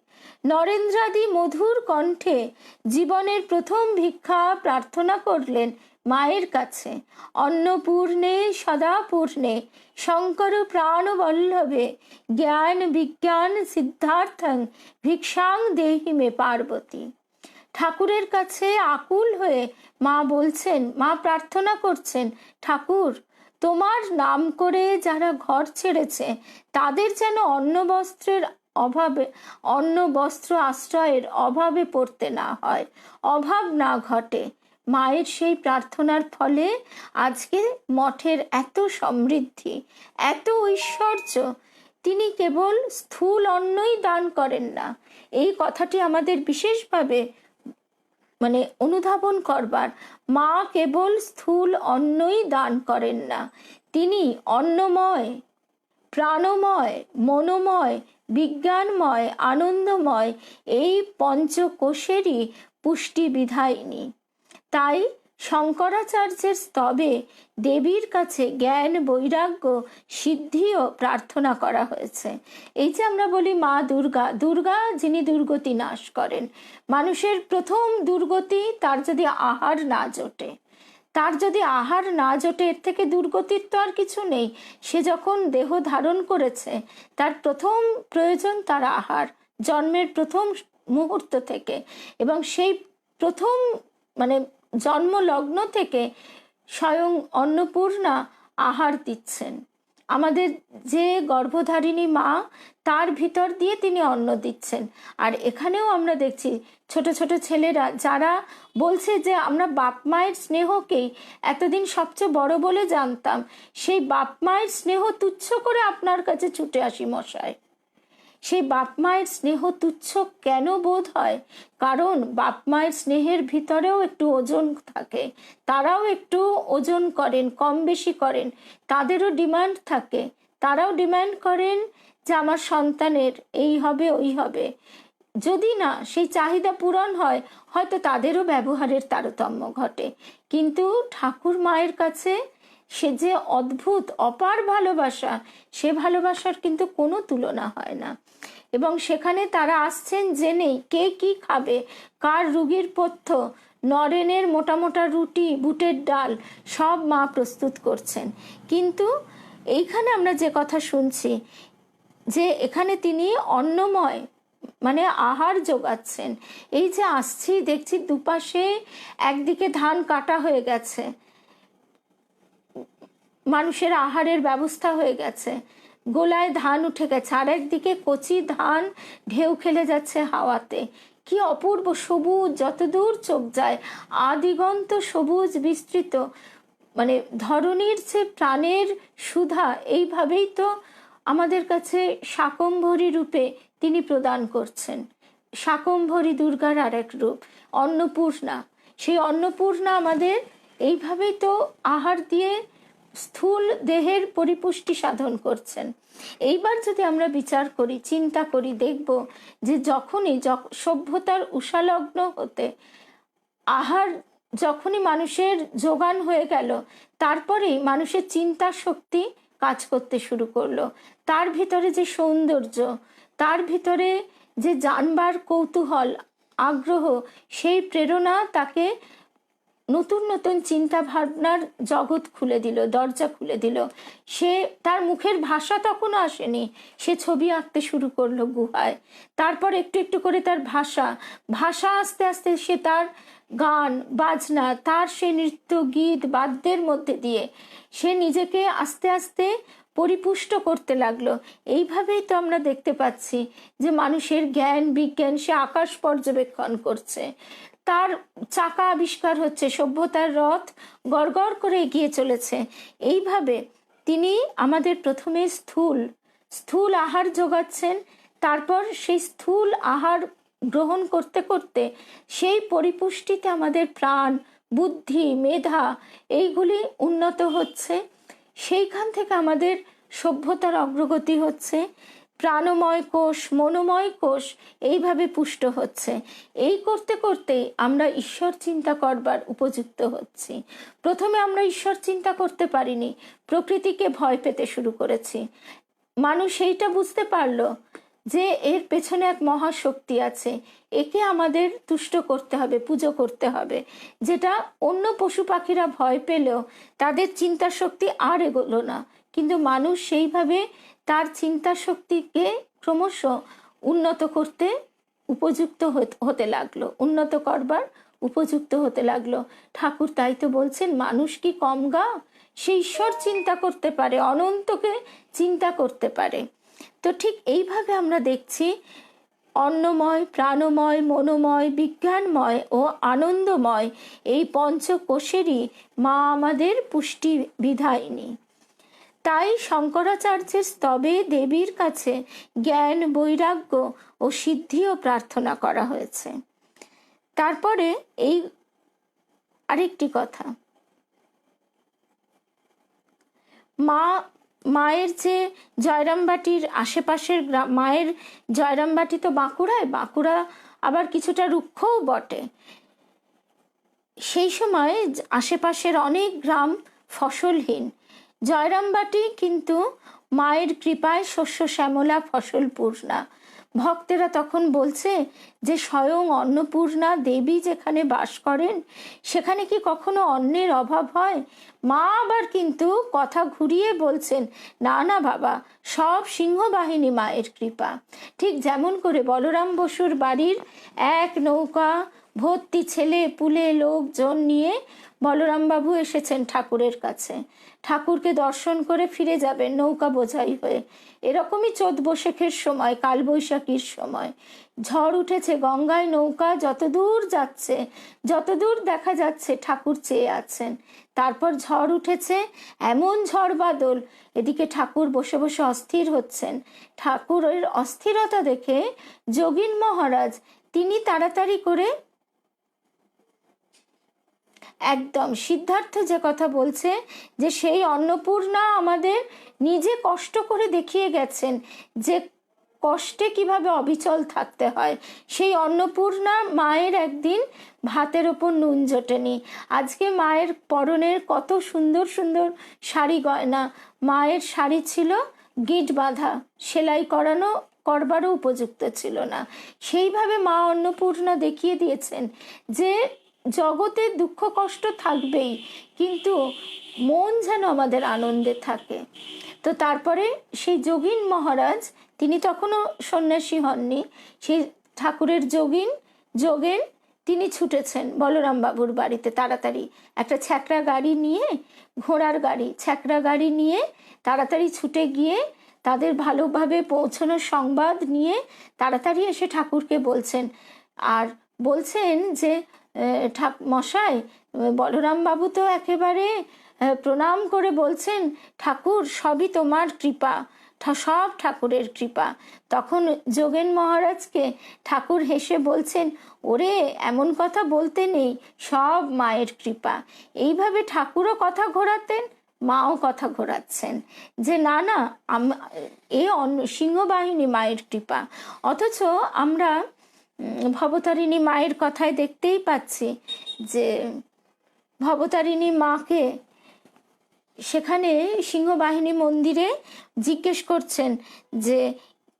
নরেন্দ্রাদি মধুর কণ্ঠে জীবনের প্রথম ভিক্ষা প্রার্থনা করলেন মায়ের কাছে। অন্নপূর্ণে সদাপূর্ণে শঙ্কর প্রাণবল্লভে জ্ঞান বিজ্ঞান সিদ্ধার্থং ভিক্ষাং দেহি মে পার্বতী। ঠাকুরের কাছে আকুল হয়ে মা বলছেন, মা প্রার্থনা করছেন, ঠাকুর তোমার নাম করে যারা ঘর ছেড়েছে তাদের যেন অন্ন বস্ত্র আশ্রয়ের অভাবে পড়তে না হয়, অভাব না ঘটে। মায়ের সেই প্রার্থনার ফলে আজকে মঠের এত সমৃদ্ধি, এত ঐশ্বর্য। তিনি কেবল স্থূল অন্নই দান করেন না, এই কথাটি আমাদের বিশেষভাবে অনুধাবন করবার। মা কেবল স্থূল অন্নই দান করেন না, তিনি অন্নময়, প্রাণময়, মনোময়, বিজ্ঞানময়, আনন্দময় এই পঞ্চকোষেরই পুষ্টি বিধায়িনী। তাই শঙ্করাচার্যের স্তবে দেবীর কাছে জ্ঞান বৈরাগ্য সিদ্ধিও প্রার্থনা করা হয়েছে। এই যে আমরা বলি মা দুর্গা, দুর্গা যিনি দুর্গতি নাশ করেন। মানুষের প্রথম দুর্গতি তার যদি আহার না জোটে, এর থেকে দুর্গতির তো আর কিছু নেই। সে যখন দেহ ধারণ করেছে তার প্রথম প্রয়োজন তার আহার, জন্মের প্রথম মুহূর্ত থেকে। এবং সেই প্রথম জন্ম লগ্ন থেকে স্বয়ং অন্নপূর্ণা আহার দিচ্ছেন। আমাদের যে গর্ভধারিণী মা, তার ভিতর দিয়ে তিনি অন্ন দিচ্ছেন। আর এখানেও আমরা দেখছি ছোট ছোট ছেলেরা যারা বলছে যে আমরা বাপ মায়ের স্নেহকেই এতদিন সবচেয়ে বড় বলে জানতাম, সেই বাপ মায়ের স্নেহ তুচ্ছ করে আপনার কাছে ছুটে আসি মশাই। সেই বাপ মায়ের স্নেহ তুচ্ছ কেন বোধ হয়? কারণ বাপ মায়ের স্নেহের ভিতরেও একটু ওজন থাকে, তারাও একটু ওজন করেন, কম বেশি করেন, তাদেরও ডিমান্ড থাকে। তারাও ডিমান্ড করেন যে আমার সন্তানের এই হবে ওই হবে। যদি না সেই চাহিদা পূরণ হয়, হয়তো তাদেরও ব্যবহারের তারতম্য ঘটে। কিন্তু ঠাকুর মায়ের কাছে সে যে অদ্ভুত অপার ভালোবাসা, সে ভালোবাসার কিন্তু কোনো তুলনা হয় না। এবং সেখানে তারা আসছেন জেনেই কে কি খাবে, কার রুগীর পথ্য, নরেনের মোটা মোটা রুটি, বুটের ডাল সব মা প্রস্তুত করছেন। কিন্তু এইখানে আমরা যে কথা শুনছি যে এখানে তিনি অন্নময় মানে আহার যোগাচ্ছেন। এই যে আসছি দেখছি দুপাশে একদিকে ধান কাটা হয়ে গেছে, মানুষের আহারের ব্যবস্থা হয়ে গেছে, গোলায় ধান উঠে গেছে, আর একদিকে কচি ধান ঢেউ খেলে যাচ্ছে হাওয়াতে। কি অপূর্ব সবুজ, যতদূর চোখ যায় আদিগন্ত সবুজ বিস্তৃত, মানে ধরনীর যে প্রাণের সুধা এইভাবেই তো আমাদের কাছে শাকম্ভরী রূপে তিনি প্রদান করছেন। শাকম্ভরী দুর্গার আরেক রূপ অন্নপূর্ণা। সেই অন্নপূর্ণা আমাদের এইভাবেই তো আহার দিয়ে স্থূল দেহের পরিপুষ্টি সাধন করছেন। এইবার যদি আমরা বিচার করি, চিন্তা করি, দেখব যে যখনই সভ্যতার উষালগ্ন হতে আহার যখনই মানুষের যোগান হয়ে গেল, তারপরেই মানুষের চিন্তা শক্তি কাজ করতে শুরু করলো। তার ভিতরে যে সৌন্দর্য, তার ভিতরে যে জানবার কৌতূহল, আগ্রহ, সেই প্রেরণা তাকে নতুন নতুন চিন্তা ভাবনার জগৎ খুলে দিল, দরজা খুলে দিল। সে তার মুখের ভাষা তখনও আসেনি, সে ছবি আঁকতে শুরু করলো গুহায়। তারপর একটু একটু করে তার ভাষা আস্তে আস্তে সে তার গান বাজনা, তার সে নৃত্য গীত বাদ্যের মধ্যে দিয়ে সে নিজেকে আস্তে আস্তে পরিপুষ্ট করতে লাগলো। এইভাবেই তো আমরা দেখতে পাচ্ছি যে মানুষের জ্ঞান বিজ্ঞান, সে আকাশ পর্যবেক্ষণ করছে, তার চাকা আবিষ্কার হচ্ছে, সভ্যতার রথ গড়গড় করে এগিয়ে চলেছে। এইভাবে তিনি আমাদের প্রথমে স্থূল আহার যোগাচ্ছেন, তারপর সেই স্থূল আহার গ্রহণ করতে করতে সেই পরিপুষ্টিতে আমাদের প্রাণ, বুদ্ধি, মেধা এইগুলি উন্নত হচ্ছে। সেইখান থেকে আমাদের সভ্যতার অগ্রগতি হচ্ছে, প্রাণময় কোষ, মনোময় কোষ এইভাবে পুষ্ট হচ্ছে। এই করতে করতেই আমরা ঈশ্বর চিন্তা করবার উপযুক্ত হচ্ছি। প্রথমে আমরা ঈশ্বর চিন্তা করতে পারিনি, প্রকৃতিকে ভয় পেতে শুরু করেছি। মানুষ এইটা বুঝতে পারলো যে এর পেছনে এক মহাশক্তি আছে, একে আমাদের তুষ্ট করতে হবে, পুজো করতে হবে। যেটা অন্য পশু পাখিরা ভয় পেলেও তাদের চিন্তা শক্তি আর এগোলো না, কিন্তু মানুষ সেইভাবে তার চিন্তা শক্তিকে ক্রমশ উন্নত করতে উপযুক্ত হতে লাগলো, উন্নত করবার উপযুক্ত হতে লাগলো। ঠাকুর তাই তো বলছেন, মানুষ কি কম গা, সে ঈশ্বর চিন্তা করতে পারে, অনন্তকে চিন্তা করতে পারে। তো ঠিক এইভাবে আমরা দেখছি অন্নময়, প্রাণময়, মনোময়, বিজ্ঞানময় ও আনন্দময় এই পঞ্চকোষেরই মা আমাদের পুষ্টি বিধায়িনী। তাই শঙ্করাচার্যের স্তবে দেবীর কাছে জ্ঞান, বৈরাগ্য ও সিদ্ধিও প্রার্থনা করা হয়েছে। তারপরে এই আরেকটি কথা, মায়ের যে জয়রামবাটির আশেপাশের মায়ের জয়রামবাটি তো বাঁকুড়া আবার কিছুটা রুক্ষও বটে। সেই সময় আশেপাশের অনেক গ্রাম ফসলহীন, জয়রামবাটি কিন্তু মায়ের কৃপায় শস্য শ্যামলা, ফসল পূর্ণা। ভক্তেরা তখন বলছে যে স্বয়ং অন্নপূর্ণা দেবী যেখানে বাস করেন সেখানে কি কখনো অন্নের অভাব হয়? মা আবার কিন্তু কথা ঘুরিয়ে বলছেন, না না বাবা, সব সিংহবাহিনী মায়ের কৃপা। ঠিক যেমন করে বলরাম বসুর বাড়ির এক নৌকা ভর্তি ছেলে পুলে লোকজন নিয়ে বলরামবাবু এসেছেন ঠাকুরের কাছে, ঠাকুরকে দর্শন করে ফিরে যাবেন নৌকা বোঝাই হয়ে। এরকমই চোদ্দ বৈশাখের সময়, কালবৈশাখীর সময় ঝড় উঠেছে, গঙ্গায় নৌকা যতদূর যাচ্ছে, যতদূর দেখা যাচ্ছে ঠাকুর চেয়ে আছেন। তারপর ঝড় উঠেছে, এমন ঝড় বাদল, এদিকে ঠাকুর বসে বসে অস্থির হচ্ছেন। ঠাকুরের অস্থিরতা দেখে যোগীন মহারাজ তিনি তাড়াতাড়ি করে একদম সিদ্ধার্থ যে কথা বলছে যে সেই অন্নপূর্ণা আমাদের নিজে কষ্ট করে দেখিয়ে গেছেন যে কষ্টে কিভাবে অবিচল থাকতে হয়। সেই অন্নপূর্ণা মায়ের একদিন ভাতের ওপর নুন জোটেনি। আজকে মায়ের পরনের কত সুন্দর সুন্দর শাড়ি গয়না, মায়ের শাড়ি ছিল গিট বাঁধা, সেলাই করানো করবারও উপযুক্ত ছিল না। সেইভাবে মা অন্নপূর্ণা দেখিয়ে দিয়েছেন যে জগতে দুঃখ কষ্ট থাকবেই, কিন্তু মন যেন আমাদের আনন্দে থাকে। তো তারপরে সেই যোগীন মহারাজ, তিনি তখনও সন্ন্যাসী হননি, সেই ঠাকুরের যোগেন তিনি ছুটেছেন বলরাম বাবুর বাড়িতে তাড়াতাড়ি একটা ছ্যাকরা গাড়ি নিয়ে, ঘোড়ার গাড়ি, ছ্যাকরা গাড়ি নিয়ে তাড়াতাড়ি ছুটে গিয়ে তাদের ভালোভাবে পৌঁছানোর সংবাদ নিয়ে তাড়াতাড়ি এসে ঠাকুরকে বলছেন। আর বলছেন যে মশাই, বলরাম বাবু তো একেবারে প্রণাম করে বলছেন, ঠাকুর সবই তোমার কৃপা, সব ঠাকুরের কৃপা। তখন যোগেন মহারাজকে ঠাকুর হেসে বলছেন, ওরে এমন কথা বলতে নেই, সব মায়ের কৃপা। এইভাবে ঠাকুরও কথা ঘোরাতেন, মাও কথা ঘোরাচ্ছেন যে না না, এ সিংহবাহিনী মায়ের কৃপা। অথচ আমরা ভবতারিণী মায়ের কথায় দেখতেই পাচ্ছি যে ভবতারিণী মাকে সেখানে সিংহবাহিনী মন্দিরে জিজ্ঞেস করছেন যে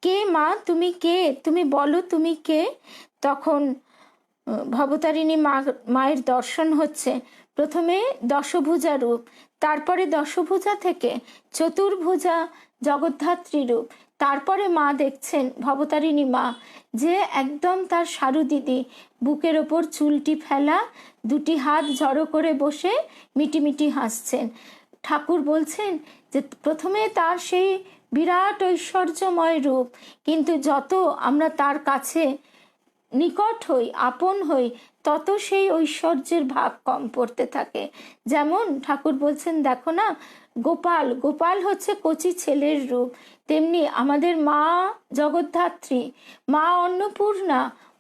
কে মা, তুমি কে, তুমি বলো তুমি কে। তখন ভবতারিণী মায়ের দর্শন হচ্ছে প্রথমে দশভুজা রূপ, তারপরে দশভুজা থেকে চতুর্ভুজা জগদ্ধাত্রী রূপ, তারপরে মা দেখছেন ভবতারিণী মা যে একদম তার সারু দিদি, বুকের ওপর চুলটি ফেলা, দুটি হাত জড়ো করে বসে মিটিমিটি হাসছেন। ঠাকুর বলছেন যে প্রথমে তার সেই বিরাট ঐশ্বর্যময় রূপ, কিন্তু যত আমরা তার কাছে নিকট হই, আপন হই, তত সেই ঐশ্বর্যের ভাব কম পড়তে থাকে। যেমন ঠাকুর বলছেন দেখো না, গোপাল হচ্ছে কচি ছেলের রূপ, তেমনি আমাদের মা জগদ্ধাত্রী, মা অন্নপূর্ণা,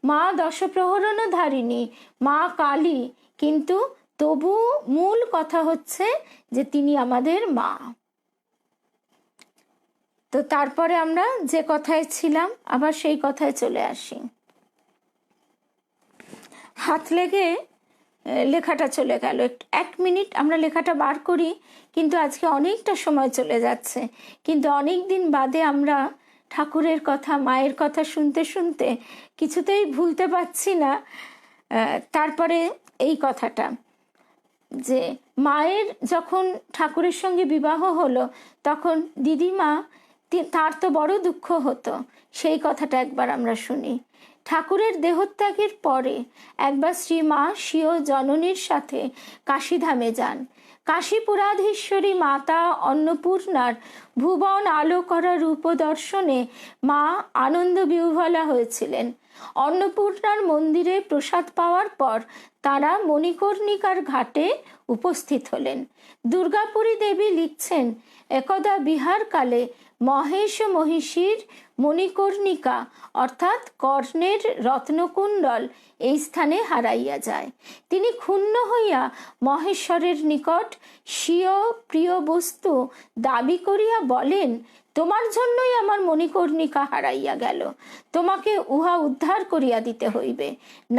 মা দশপ্রহরণধারিণী, মা কালী, কিন্তু তবু মূল কথা হচ্ছে যে তিনি আমাদের মা। তো তারপরে আমরা যে কথায় ছিলাম আবার সেই কথায় চলে আসি। হাত লেগে লেখাটা চলে গেল, 1 মিনিট আমরা লেখাটা বার করি, কিন্তু আজকে অনেকটা সময় চলে যাচ্ছে। কিন্তু অনেক দিন বাদে আমরা ঠাকুরের কথা, মায়ের কথা শুনতে শুনতে কিছুতেই ভুলতে পারছি না। তারপরে এই কথাটা যে মায়ের যখন ঠাকুরের সঙ্গে বিবাহ হলো, তখন দিদিমা, তার তো বড় দুঃখ হতো। সেই কথাটা একবার আমরা শুনি। ঠাকুরের দেহত্যাগের পরে একবার শ্রীমা স্বীয় জননীর সাথে কাশীধামে যান। কাশীপুরাধীশ্বরী মাতা অন্নপূর্ণার ভুবন আলো করা রূপ দর্শনে মা আনন্দ বিহ্বলা হয়েছিলেন। অন্নপূর্ণার মন্দিরে প্রসাদ পাওয়ার পর তারা মণিকর্ণিকার ঘাটে উপস্থিত হলেন। দুর্গাপুরী দেবী লিখছেন, একদা বিহারকালে মহেশ মহিষীর মণিকর্ণিকা অর্থাৎ কর্ণের রত্নকুণ্ডল এই স্থানে হারাইয়া যায়। তিনি ক্ষুণ্ণ হইয়া মহেশ্বরের নিকট স্বীয় প্রিয় বস্তু দাবি করিয়া বলেন, তোমার জন্যই আমার মণিকর্ণিকা হারাইয়া গেল, তোমাকে উহা উদ্ধার করিয়া দিতে হইবে,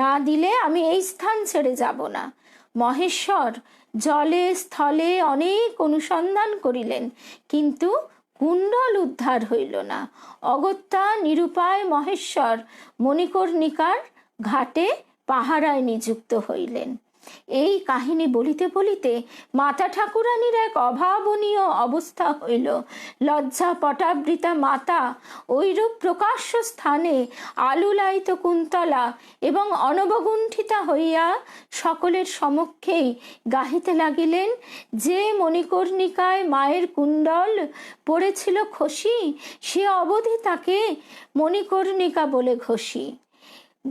না দিলে আমি এই স্থান ছেড়ে যাব না। মহেশ্বর জলে স্থলে অনেক অনুসন্ধান করিলেন, কিন্তু কুণ্ডল উদ্ধার হইল না। অগত্যা নিরুপায় মহেশ্বর মণিকর্ণিকার ঘাটে পাহারায় নিযুক্ত হইলেন। এই কাহিনী বলিতে বলিতে মাতা ঠাকুরানীর এক অভাবনীয় অবস্থা হইল। লজ্জা পটাবৃতা মাতা ঐরূপ প্রকাশ্য স্থানে আলুলায়িত কুন্তলা এবং অনবগুণ্ঠিতা হইয়া সকলের সমক্ষেই গাহিতে লাগিলেন, যে মণিকর্ণিকায় মায়ের কুণ্ডল পড়েছিল খসি, সে অবধি তাকে মণিকর্ণিকা বলে ঘষি।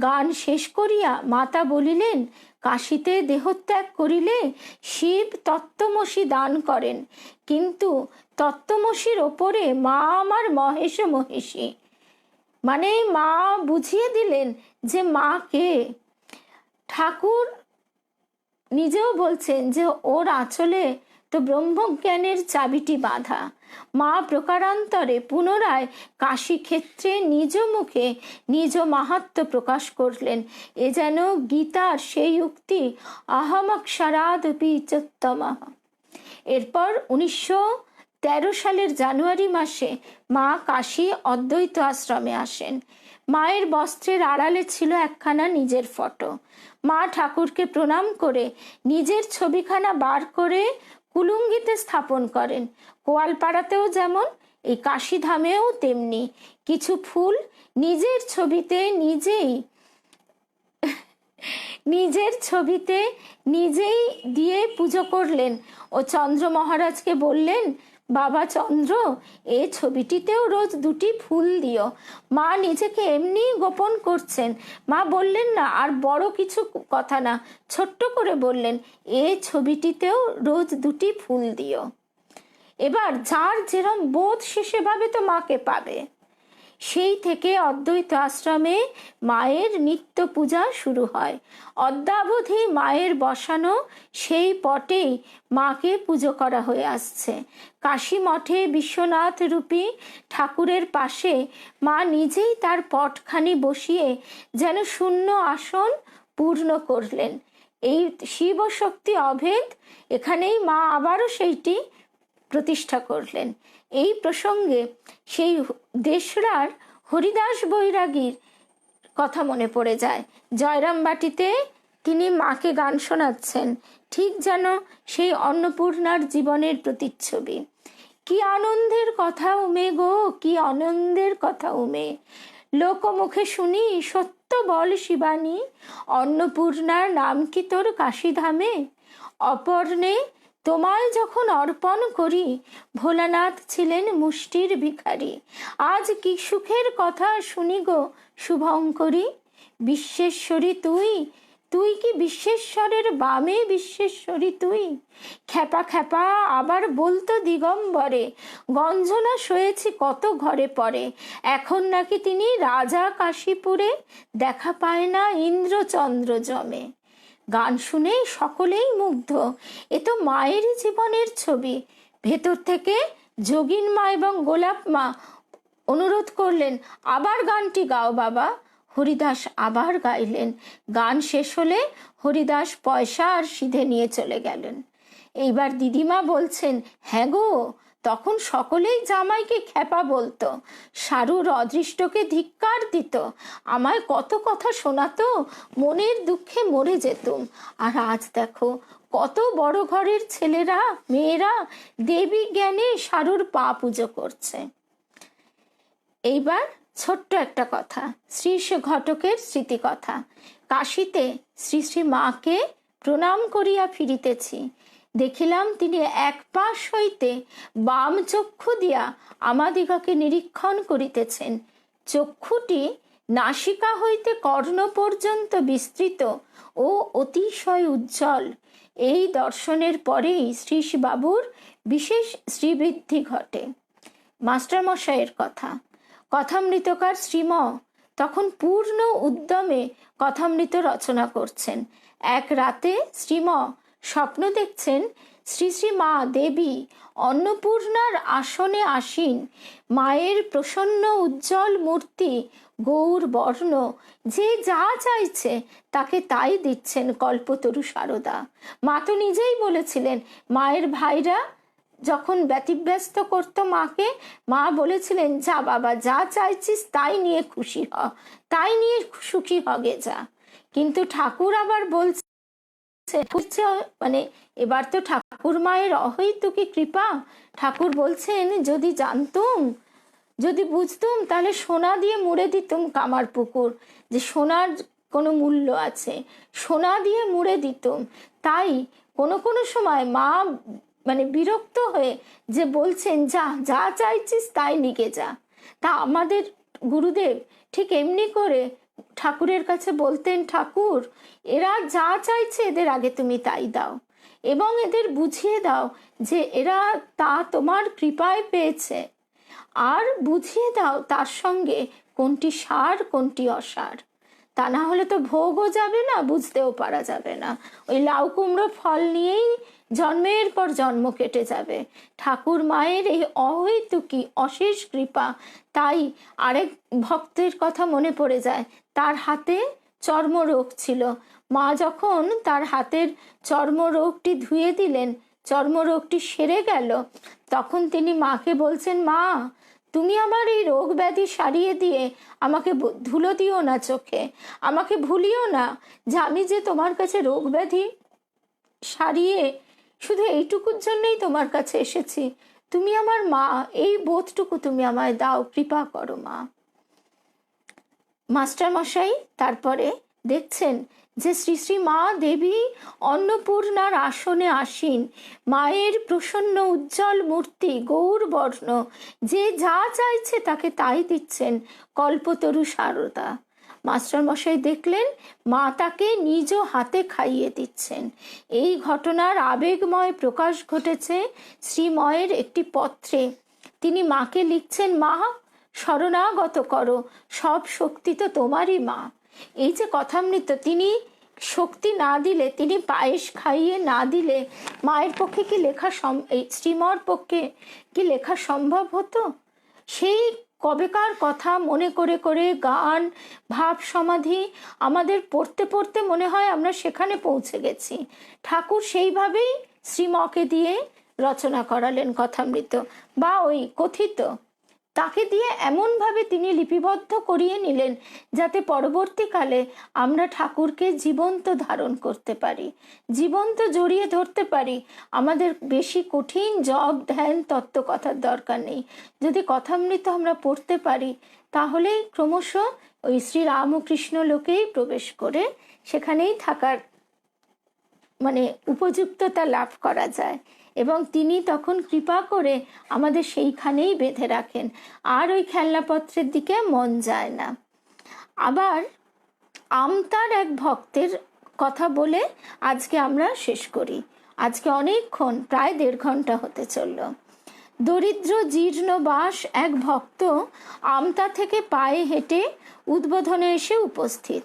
গান শেষ করিয়া মাতা বলিলেন, কাশীতে দেহত্যাগ করিলে শিব তত্ত্বমসি দান করেন, কিন্তু তত্ত্বমসির ওপরে মা আমার মহেশ মহিষী। মানে মা বুঝিয়ে দিলেন যে মা কে। ঠাকুর নিজেও বলছেন যে ওর আঁচলে তো ব্রহ্মজ্ঞানের চাবিটি বাঁধা। মা প্রকারান্তরে পুনরায় কাশীক্ষেত্রে নিজ মুখে নিজ মাহাত্ম্য প্রকাশ করলেন। এ যেন গীতার সেই উক্তি, অহমক্ষরাদপি চোত্তমঃ। এরপর 1913 সালের জানুয়ারি মাসে মা কাশী অদ্বৈত আশ্রমে আসেন। মায়ের বস্ত্রের আড়ালে ছিল একখানা নিজের ফটো। মা ঠাকুরকে প্রণাম করে নিজের ছবিখানা বার করে কুলুঙ্গিতে স্থাপন করেন। গোয়ালপাড়াতেও যেমন, এই কাশীধামেও তেমনি কিছু ফুল নিজের ছবিতে নিজেই দিয়ে পুজো করলেন ও চন্দ্র মহারাজকে বললেন, বাবা চন্দ্র, এ ছবিটিতেও রোজ 2টি ফুল দিও। মা নিজেকে এমনি গোপন করছেন। মা বললেন না, আর বড় কিছু কথা না, ছোট্ট করে বললেন, এ ছবিটিতেও রোজ 2টি ফুল দিও। এবার যার যেরম বোধ সে সেভাবে তো মাকে পাবে। সেই থেকে অদ্বৈত আশ্রমে মায়ের নিত্য পূজা শুরু হয়। অদ্যাবধি মায়ের বসানো সেই পটেই মাকে পুজো করা হয়ে আসছে। কাশী মঠে বিশ্বনাথ রূপী ঠাকুরের পাশে মা নিজেই তার পটখানি বসিয়ে যেন শূন্য আসন পূর্ণ করলেন। এই শিব শক্তি অভেদ, এখানেই মা আবারও সেইটি প্রতিষ্ঠা করলেন। এই প্রসঙ্গে সেই দেশরার হরিদাস বৈরাগীর কথা মনে পড়ে যায়। জয়রামবাটিতে তিনি মাকে গান শোনাচ্ছেন, ঠিক যেন সেই অন্নপূর্ণার জীবনের প্রতিচ্ছবি। কি আনন্দের কথা উমে গো, কি আনন্দের কথা উমে, লোকমুখে শুনি সত্য বল শিবানী, অন্নপূর্ণার নাম কি তোর কাশীধামে, অপর্ণে তোমায় যখন অর্পণ করি, ভোলানাথ ছিলেন মুষ্টির ভিখারি, আজ কি সুখের কথা শুনি গো শুভঙ্করী, বিশ্বেশ্বরী তুই, তুই কি বিশ্বেশ্বরের বামে বিশ্বেশ্বরী তুই, খ্যাপা খ্যাপা আবার বলতো দিগম্বরে, গঞ্জনা সয়েছি কত ঘরে পরে, এখন নাকি তিনি রাজা কাশীপুরে, দেখা পায় না ইন্দ্রচন্দ্র জমে। গান শুনে সকলেই মুগ্ধ। এ তো মায়েরই জীবনের ছবি। ভেতর থেকে যোগিন মা এবং গোলাপ মা অনুরোধ করলেন, আবার গানটি গাও বাবা। হরিদাস আবার গাইলেন। গান শেষ হলে হরিদাস পয়সা আর সিধে নিয়ে চলে গেলেন। এইবার দিদিমা বলছেন, হ্যাঁ গো, তখন সকলেই জামাইকে খ্যাপা বলতো, সারুর অদৃষ্টকে ধিক্কার দিত, আমায় কত কথা শোনাতো, মনের দুঃখে মরে যেতুম। আর আজ দেখো, কত বড় ঘরের ছেলেরা মেয়েরা দেবী জ্ঞানে সারুর পা পুজো করছে। এইবার ছোট্ট একটা কথা, শ্রী ঘটকের স্মৃতিকথা। কাশীতে শ্রী শ্রী মাকে প্রণাম করিয়া ফিরিতেছি, দেখিলাম তিনি এক পাশ হইতে বাম চক্ষু দিয়া আমাদিগকে নিরীক্ষণ করিতেছেন। চক্ষুটি নাসিকা হইতে কর্ণ পর্যন্ত বিস্তৃত ও অতিশয় উজ্জ্বল। এই দর্শনের পরেই শ্রীশবাবুর বিশেষ শ্রীবৃদ্ধি ঘটে। মাস্টারমশাইয়ের কথা, কথামৃতকার শ্রীম তখন পূর্ণ উদ্যমে কথামৃত রচনা করছেন। এক রাতে শ্রীম স্বপ্ন দেখছেন শ্রী শ্রী মা দেবী অন্নপূর্ণার আসনে আসীন, মায়ের প্রসন্ন উজ্জ্বল মূর্তি গৌর বর্ণ, যে যা চাইছে তাকে তাই দিচ্ছেন কল্পতরু সারদা। মা তো নিজেই বলেছিলেন, মায়ের ভাইরা যখন ব্যতিব্যস্ত করতো মাকে, মা বলেছিলেন, যা বাবা, যা চাইছিস তাই নিয়ে খুশি হ, তাই নিয়ে সুখী হগে যা। কিন্তু ঠাকুর আবার বলছে, মানে এবার তো ঠাকুর মায়ের অহৈতুকী কৃপা। ঠাকুর বলছেন, যদি জানতুম, যদি বুঝতুম, তাহলে সোনা দিয়ে মুড়ে দিতুম কামার পুকুর, যে সোনার কোনো মূল্য আছে, সোনা দিয়ে মুড়ে দিতুম। তাই কোনো কোনো সময় মা মানে বিরক্ত হয়ে যে বলছেন, যা যা চাইছিস তাই নিকে যা। তা আমাদের গুরুদেব ঠিক এমনি করে ঠাকুরের কাছে বলতেন, ঠাকুর এরা যা চাইছে এদের আগে তুমি তাই দাও, এবং এদের বুঝিয়ে দাও যে এরা তা তোমার কৃপায় পেয়েছে, আর বুঝিয়ে দাও তার সঙ্গে কোনটি সার কোনটি অসার। তা না হলে তো ভোগও যাবে না, বুঝতেও পারা যাবে না। ওই লাউ কুমড়ো ফল নিয়েই জন্মের পর জন্ম কেটে যাবে। ঠাকুর মায়ের এই অহৈতুকী অশেষ কৃপা। তাই আরেক ভক্তের কথা মনে পড়ে যায়, তার হাতে চর্মরোগ ছিল। মা যখন তার হাতের চর্মরোগটি ধুয়ে দিলেন, চর্মরোগটি সেরে গেল, তখন তিনি মাকে বলছেন, মা তুমি আমার এই রোগ ব্যাধি সারিয়ে দিয়ে আমাকে ধুলো দিও না চোখে, আমাকে ভুলিও না যে আমি যে তোমার কাছে রোগ ব্যাধি সারিয়ে শুধু এইটুকুর জন্যই তোমার কাছে এসেছি। তুমি আমার মা, এই বোধটুকু তুমি আমায় দাও, কৃপা করো মা। মাস্টার মশাই তারপরে দেখছেন যে শ্রী শ্রী মা দেবী অন্নপূর্ণার আসনে আসীন, মায়ের প্রসন্ন উজ্জ্বল মূর্তি গৌরবর্ণ, যে যা চাইছে তাকে তাই দিচ্ছেন, কল্পতরু সারদা। মাস্টার মশাই দেখলেন মা তাকে নিজ হাতে খাইয়ে দিচ্ছেন। এই ঘটনার আবেগময় প্রকাশ ঘটেছে শ্রীময়ের একটি পত্রে। তিনি মাকে লিখছেন, মা শরণাগত করো, সব শক্তি তো তোমারই মা। এই যে কথামৃত, তিনি শক্তি না দিলে, তিনি পায়েস খাইয়ে না দিলে মায়ের পক্ষে কি লেখা শ্রীমর পক্ষে কি লেখা সম্ভব হতো? সেই কবেকার কথা মনে করে করে গান, ভাব সমাধি আমাদের পড়তে পড়তে মনে হয় আমরা সেখানে পৌঁছে গেছি। ঠাকুর সেইভাবেই শ্রীমকে দিয়ে রচনা করালেন কথামৃত, বা ওই কথিত তাকে দিয়ে এমনভাবে তিনি লিপিবদ্ধ করিয়ে নিলেন যাতে পরবর্তীকালে আমরা ঠাকুরকে জীবন্ত ধারণ করতে পারি, জীবন্ত জড়িয়ে ধরতে পারি। আমাদের বেশি কঠিন জপ ধ্যান তত্ত্ব কথার দরকার নেই। যদি কথামৃত আমরা পড়তে পারি তাহলেই ক্রমশ ওই শ্রী রামকৃষ্ণ লোকেই প্রবেশ করে সেখানেই থাকার উপযুক্ততা লাভ করা যায়, এবং তিনি তখন কৃপা করে আমাদের সেইখানেই বেঁধে রাখেন, আর ওই খেলনাপত্রের দিকে মন যায় না। আবার আমতার এক ভক্তের কথা বলে আজকে আমরা শেষ করি। আজকে অনেকক্ষণ, প্রায় 1.5 ঘন্টা হতে চলল। দরিদ্র জীর্ণ বাস এক ভক্ত আমতা থেকে পায়ে হেঁটে উদ্বোধনে এসে উপস্থিত,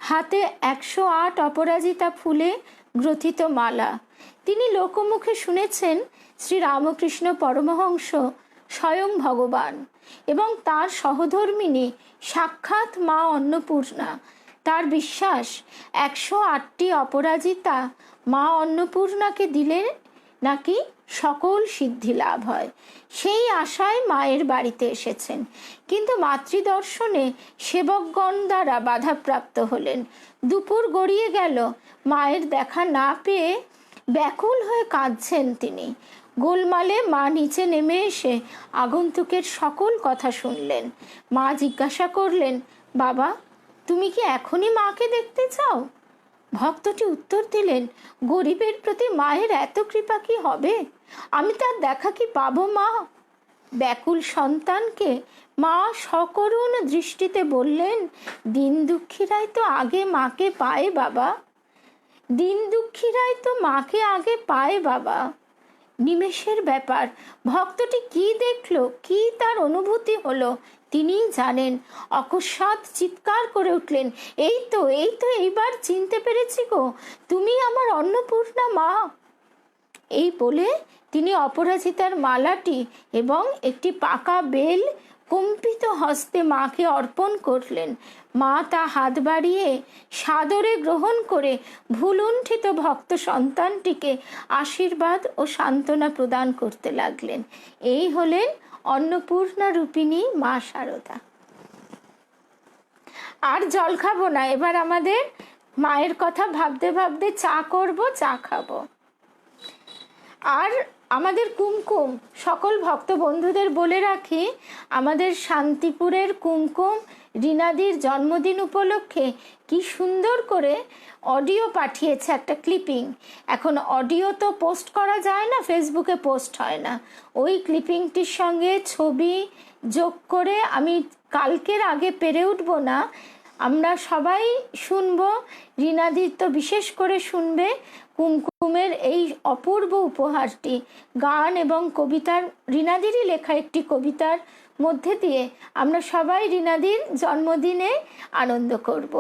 হাতে 108 অপরাজিতা ফুলে গ্রথিত মালা। তিনি লোকমুখে শুনেছেন শ্রী রামকৃষ্ণ পরমহংস স্বয়ং ভগবান এবং তার সহধর্মিনী সাক্ষাৎ মা অন্নপূর্ণা। তার বিশ্বাস 108টি অপরাজিতা মা অন্নপূর্ণাকে দিলে নাকি সকল সিদ্ধি লাভ হয়। সেই আশায় মায়ের বাড়িতে এসেছেন, কিন্তু মাতৃদর্শনে সেবকগণ দ্বারা বাধাপ্রাপ্ত হলেন। দুপুর গড়িয়ে গেল, মায়ের দেখা না পেয়ে ব্যাকুল হয়ে কাঁদছেন তিনি। গোলমালে মা নিচে নেমে এসে আগন্তুকের সকল কথা শুনলেন। মা জিজ্ঞাসা করলেন, বাবা তুমি কি এখনই মাকে দেখতে চাও? ভক্তটি উত্তর দিলেন, গরিবের প্রতি মায়ের এত কৃপা কি হবে? আমি তার দেখা কি পাবো মা? ব্যাকুল সন্তানকে মা সকরুণ দৃষ্টিতে বললেন, দিন দুঃখীরাই তো আগে মাকে পায় বাবা, দিন দুঃখীরাই তো মাকে আগে পায় বাবা। নিমেষের ব্যাপার। ভক্তটি কি দেখলো, কি তার অনুভূতি হলো তিনিই জানেন। অকস্মাৎ চিৎকার করে উঠলেন, এই তো এইবার চিনতে পেরেছি গো, তুমি আমার অন্নপূর্ণা মা। এই বলে তিনি অপরাজিতার মালাটি এবং একটি পাকা বেল কম্পিত হস্তে মাকে অর্পণ করলেন। মা তা হাত বাড়িয়ে সাদরে গ্রহণ করে ভুলুণ্ঠিত ভক্ত সন্তানটিকে আশীর্বাদ ও সান্ত্বনা প্রদান করতে লাগলেন। এই হলেন অন্নপূর্ণা রূপিণী মা শারদা। আর জল খাবো না, এবার আমাদের মায়ের কথা ভাবতে ভাবতে চা করব, চা খাবো। আর আমাদের কুমকুম, সকল ভক্ত বন্ধুদের বলে রাখি, আমাদের শান্তিপুরের কুমকুম রিনাদির জন্মদিন উপলক্ষে কি সুন্দর করে অডিও পাঠিয়েছে, একটা ক্লিপিং। এখন অডিও তো পোস্ট করা যায় না, ফেসবুকে পোস্ট হয় না। ওই ক্লিপিংটির সঙ্গে ছবি যোগ করে আমি কালকের আগে পেরে উঠবো না, আমরা সবাই শুনবো। রিনাদির তো বিশেষ করে শুনবে কুমকুমের এই অপূর্ব উপহারটি। গান এবং কবিতার, রিনাদিরই লেখা একটি কবিতার মধ্যে দিয়ে আমরা সবাই রিনাদির জন্মদিনে আনন্দ করব।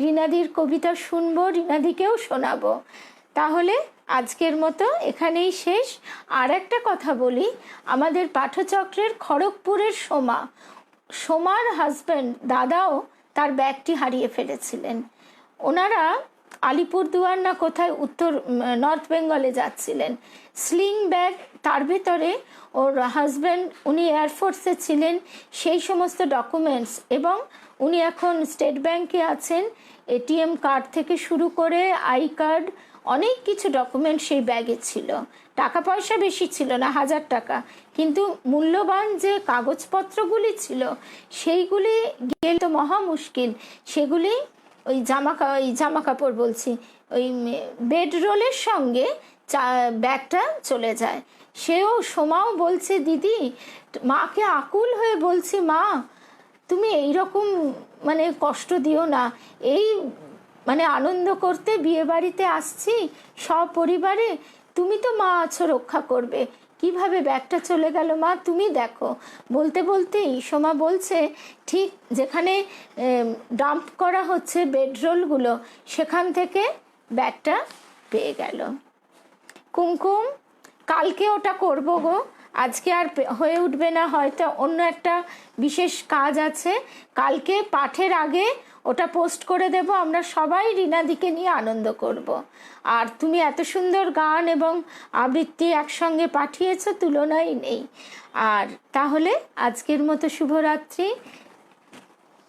রিনাদির কবিতা শুনবো, রিনাদিকেও শোনাবো। তাহলে আজকের মতো এখানেই শেষ। আর একটা কথা বলি, আমাদের পাঠচক্রের খড়গপুরের সোমার হাজব্যান্ড দাদাও তার ব্যাগটি হারিয়ে ফেলেছিলেন। ওনারা আলিপুরদুয়ার না কোথায় নর্থ বেঙ্গলে যাচ্ছিলেন। স্লিং ব্যাগ, তার ভিতরে ওর হাজব্যান্ড, উনি এয়ারফোর্সে ছিলেন, সেই সমস্ত ডকুমেন্টস, এবং উনি এখন স্টেট ব্যাংকে আছেন। এটিএম কার্ড থেকে শুরু করে আই কার্ড, অনেক কিছু ডকুমেন্ট সেই ব্যাগে ছিল। টাকা পয়সা বেশি ছিল না, 1000 টাকা, কিন্তু মূল্যবান যে কাগজপত্রগুলি ছিল সেইগুলি গেলে তো মহা মুশকিল। সেগুলি ওই জামা কাপড় বলছি, ওই বেডরোলের সঙ্গে ব্যাগটা চলে যায়। সোমাও বলছে, দিদি, মাকে আকুল হয়ে বলছি, মা তুমি এইরকম মানে কষ্ট দিও না, এই মানে আনন্দ করতে বিয়ে বাড়িতে আসছি সপরিবারে, তুমি তো মা আছো, রক্ষা করবে, কিভাবে ব্যাগটা চলে গেল মা তুমি দেখো। বলতে বলতেই সোমা বলছে, ঠিক যেখানে ডাম্প করা হচ্ছে বেডরোলগুলো, সেখান থেকে ব্যাগটা পেয়ে গেল। কুমকুম, কালকে ওটা করব গো, আজকে আর হয়ে উঠবে না, হয়তো অন্য একটা বিশেষ কাজ আছে। কালকে পাঠের আগে ওটা পোস্ট করে দেব, আমরা সবাই রীনাদিকে নিয়ে আনন্দ করব। আর তুমি এত সুন্দর গান এবং আবৃত্তি একসঙ্গে পাঠিয়েছ, তুলনাই নেই। আর তাহলে আজকের মতো শুভরাত্রি।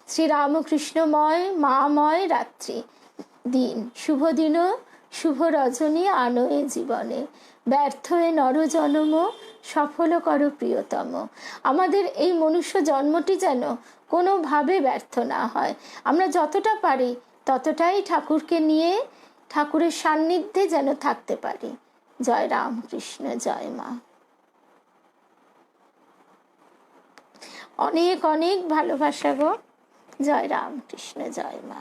শ্রীরামকৃষ্ণময় মাময় রাত্রি দিন, শুভ দিন, শুভ রজনী আনয়ে জীবনে, ব্যর্থ এ নরজনম সফল করো প্রিয়তম। আমাদের এই মনুষ্য জন্মটি যেন কোনোভাবে ব্যর্থ না হয়, আমরা যতটা পারি ততটাই ঠাকুরকে নিয়ে ঠাকুরের সান্নিধ্যে যেন থাকতে পারি। জয় রামকৃষ্ণ, জয় মা। অনেক অনেক ভালোবাসা গো। জয় রামকৃষ্ণ, জয় মা।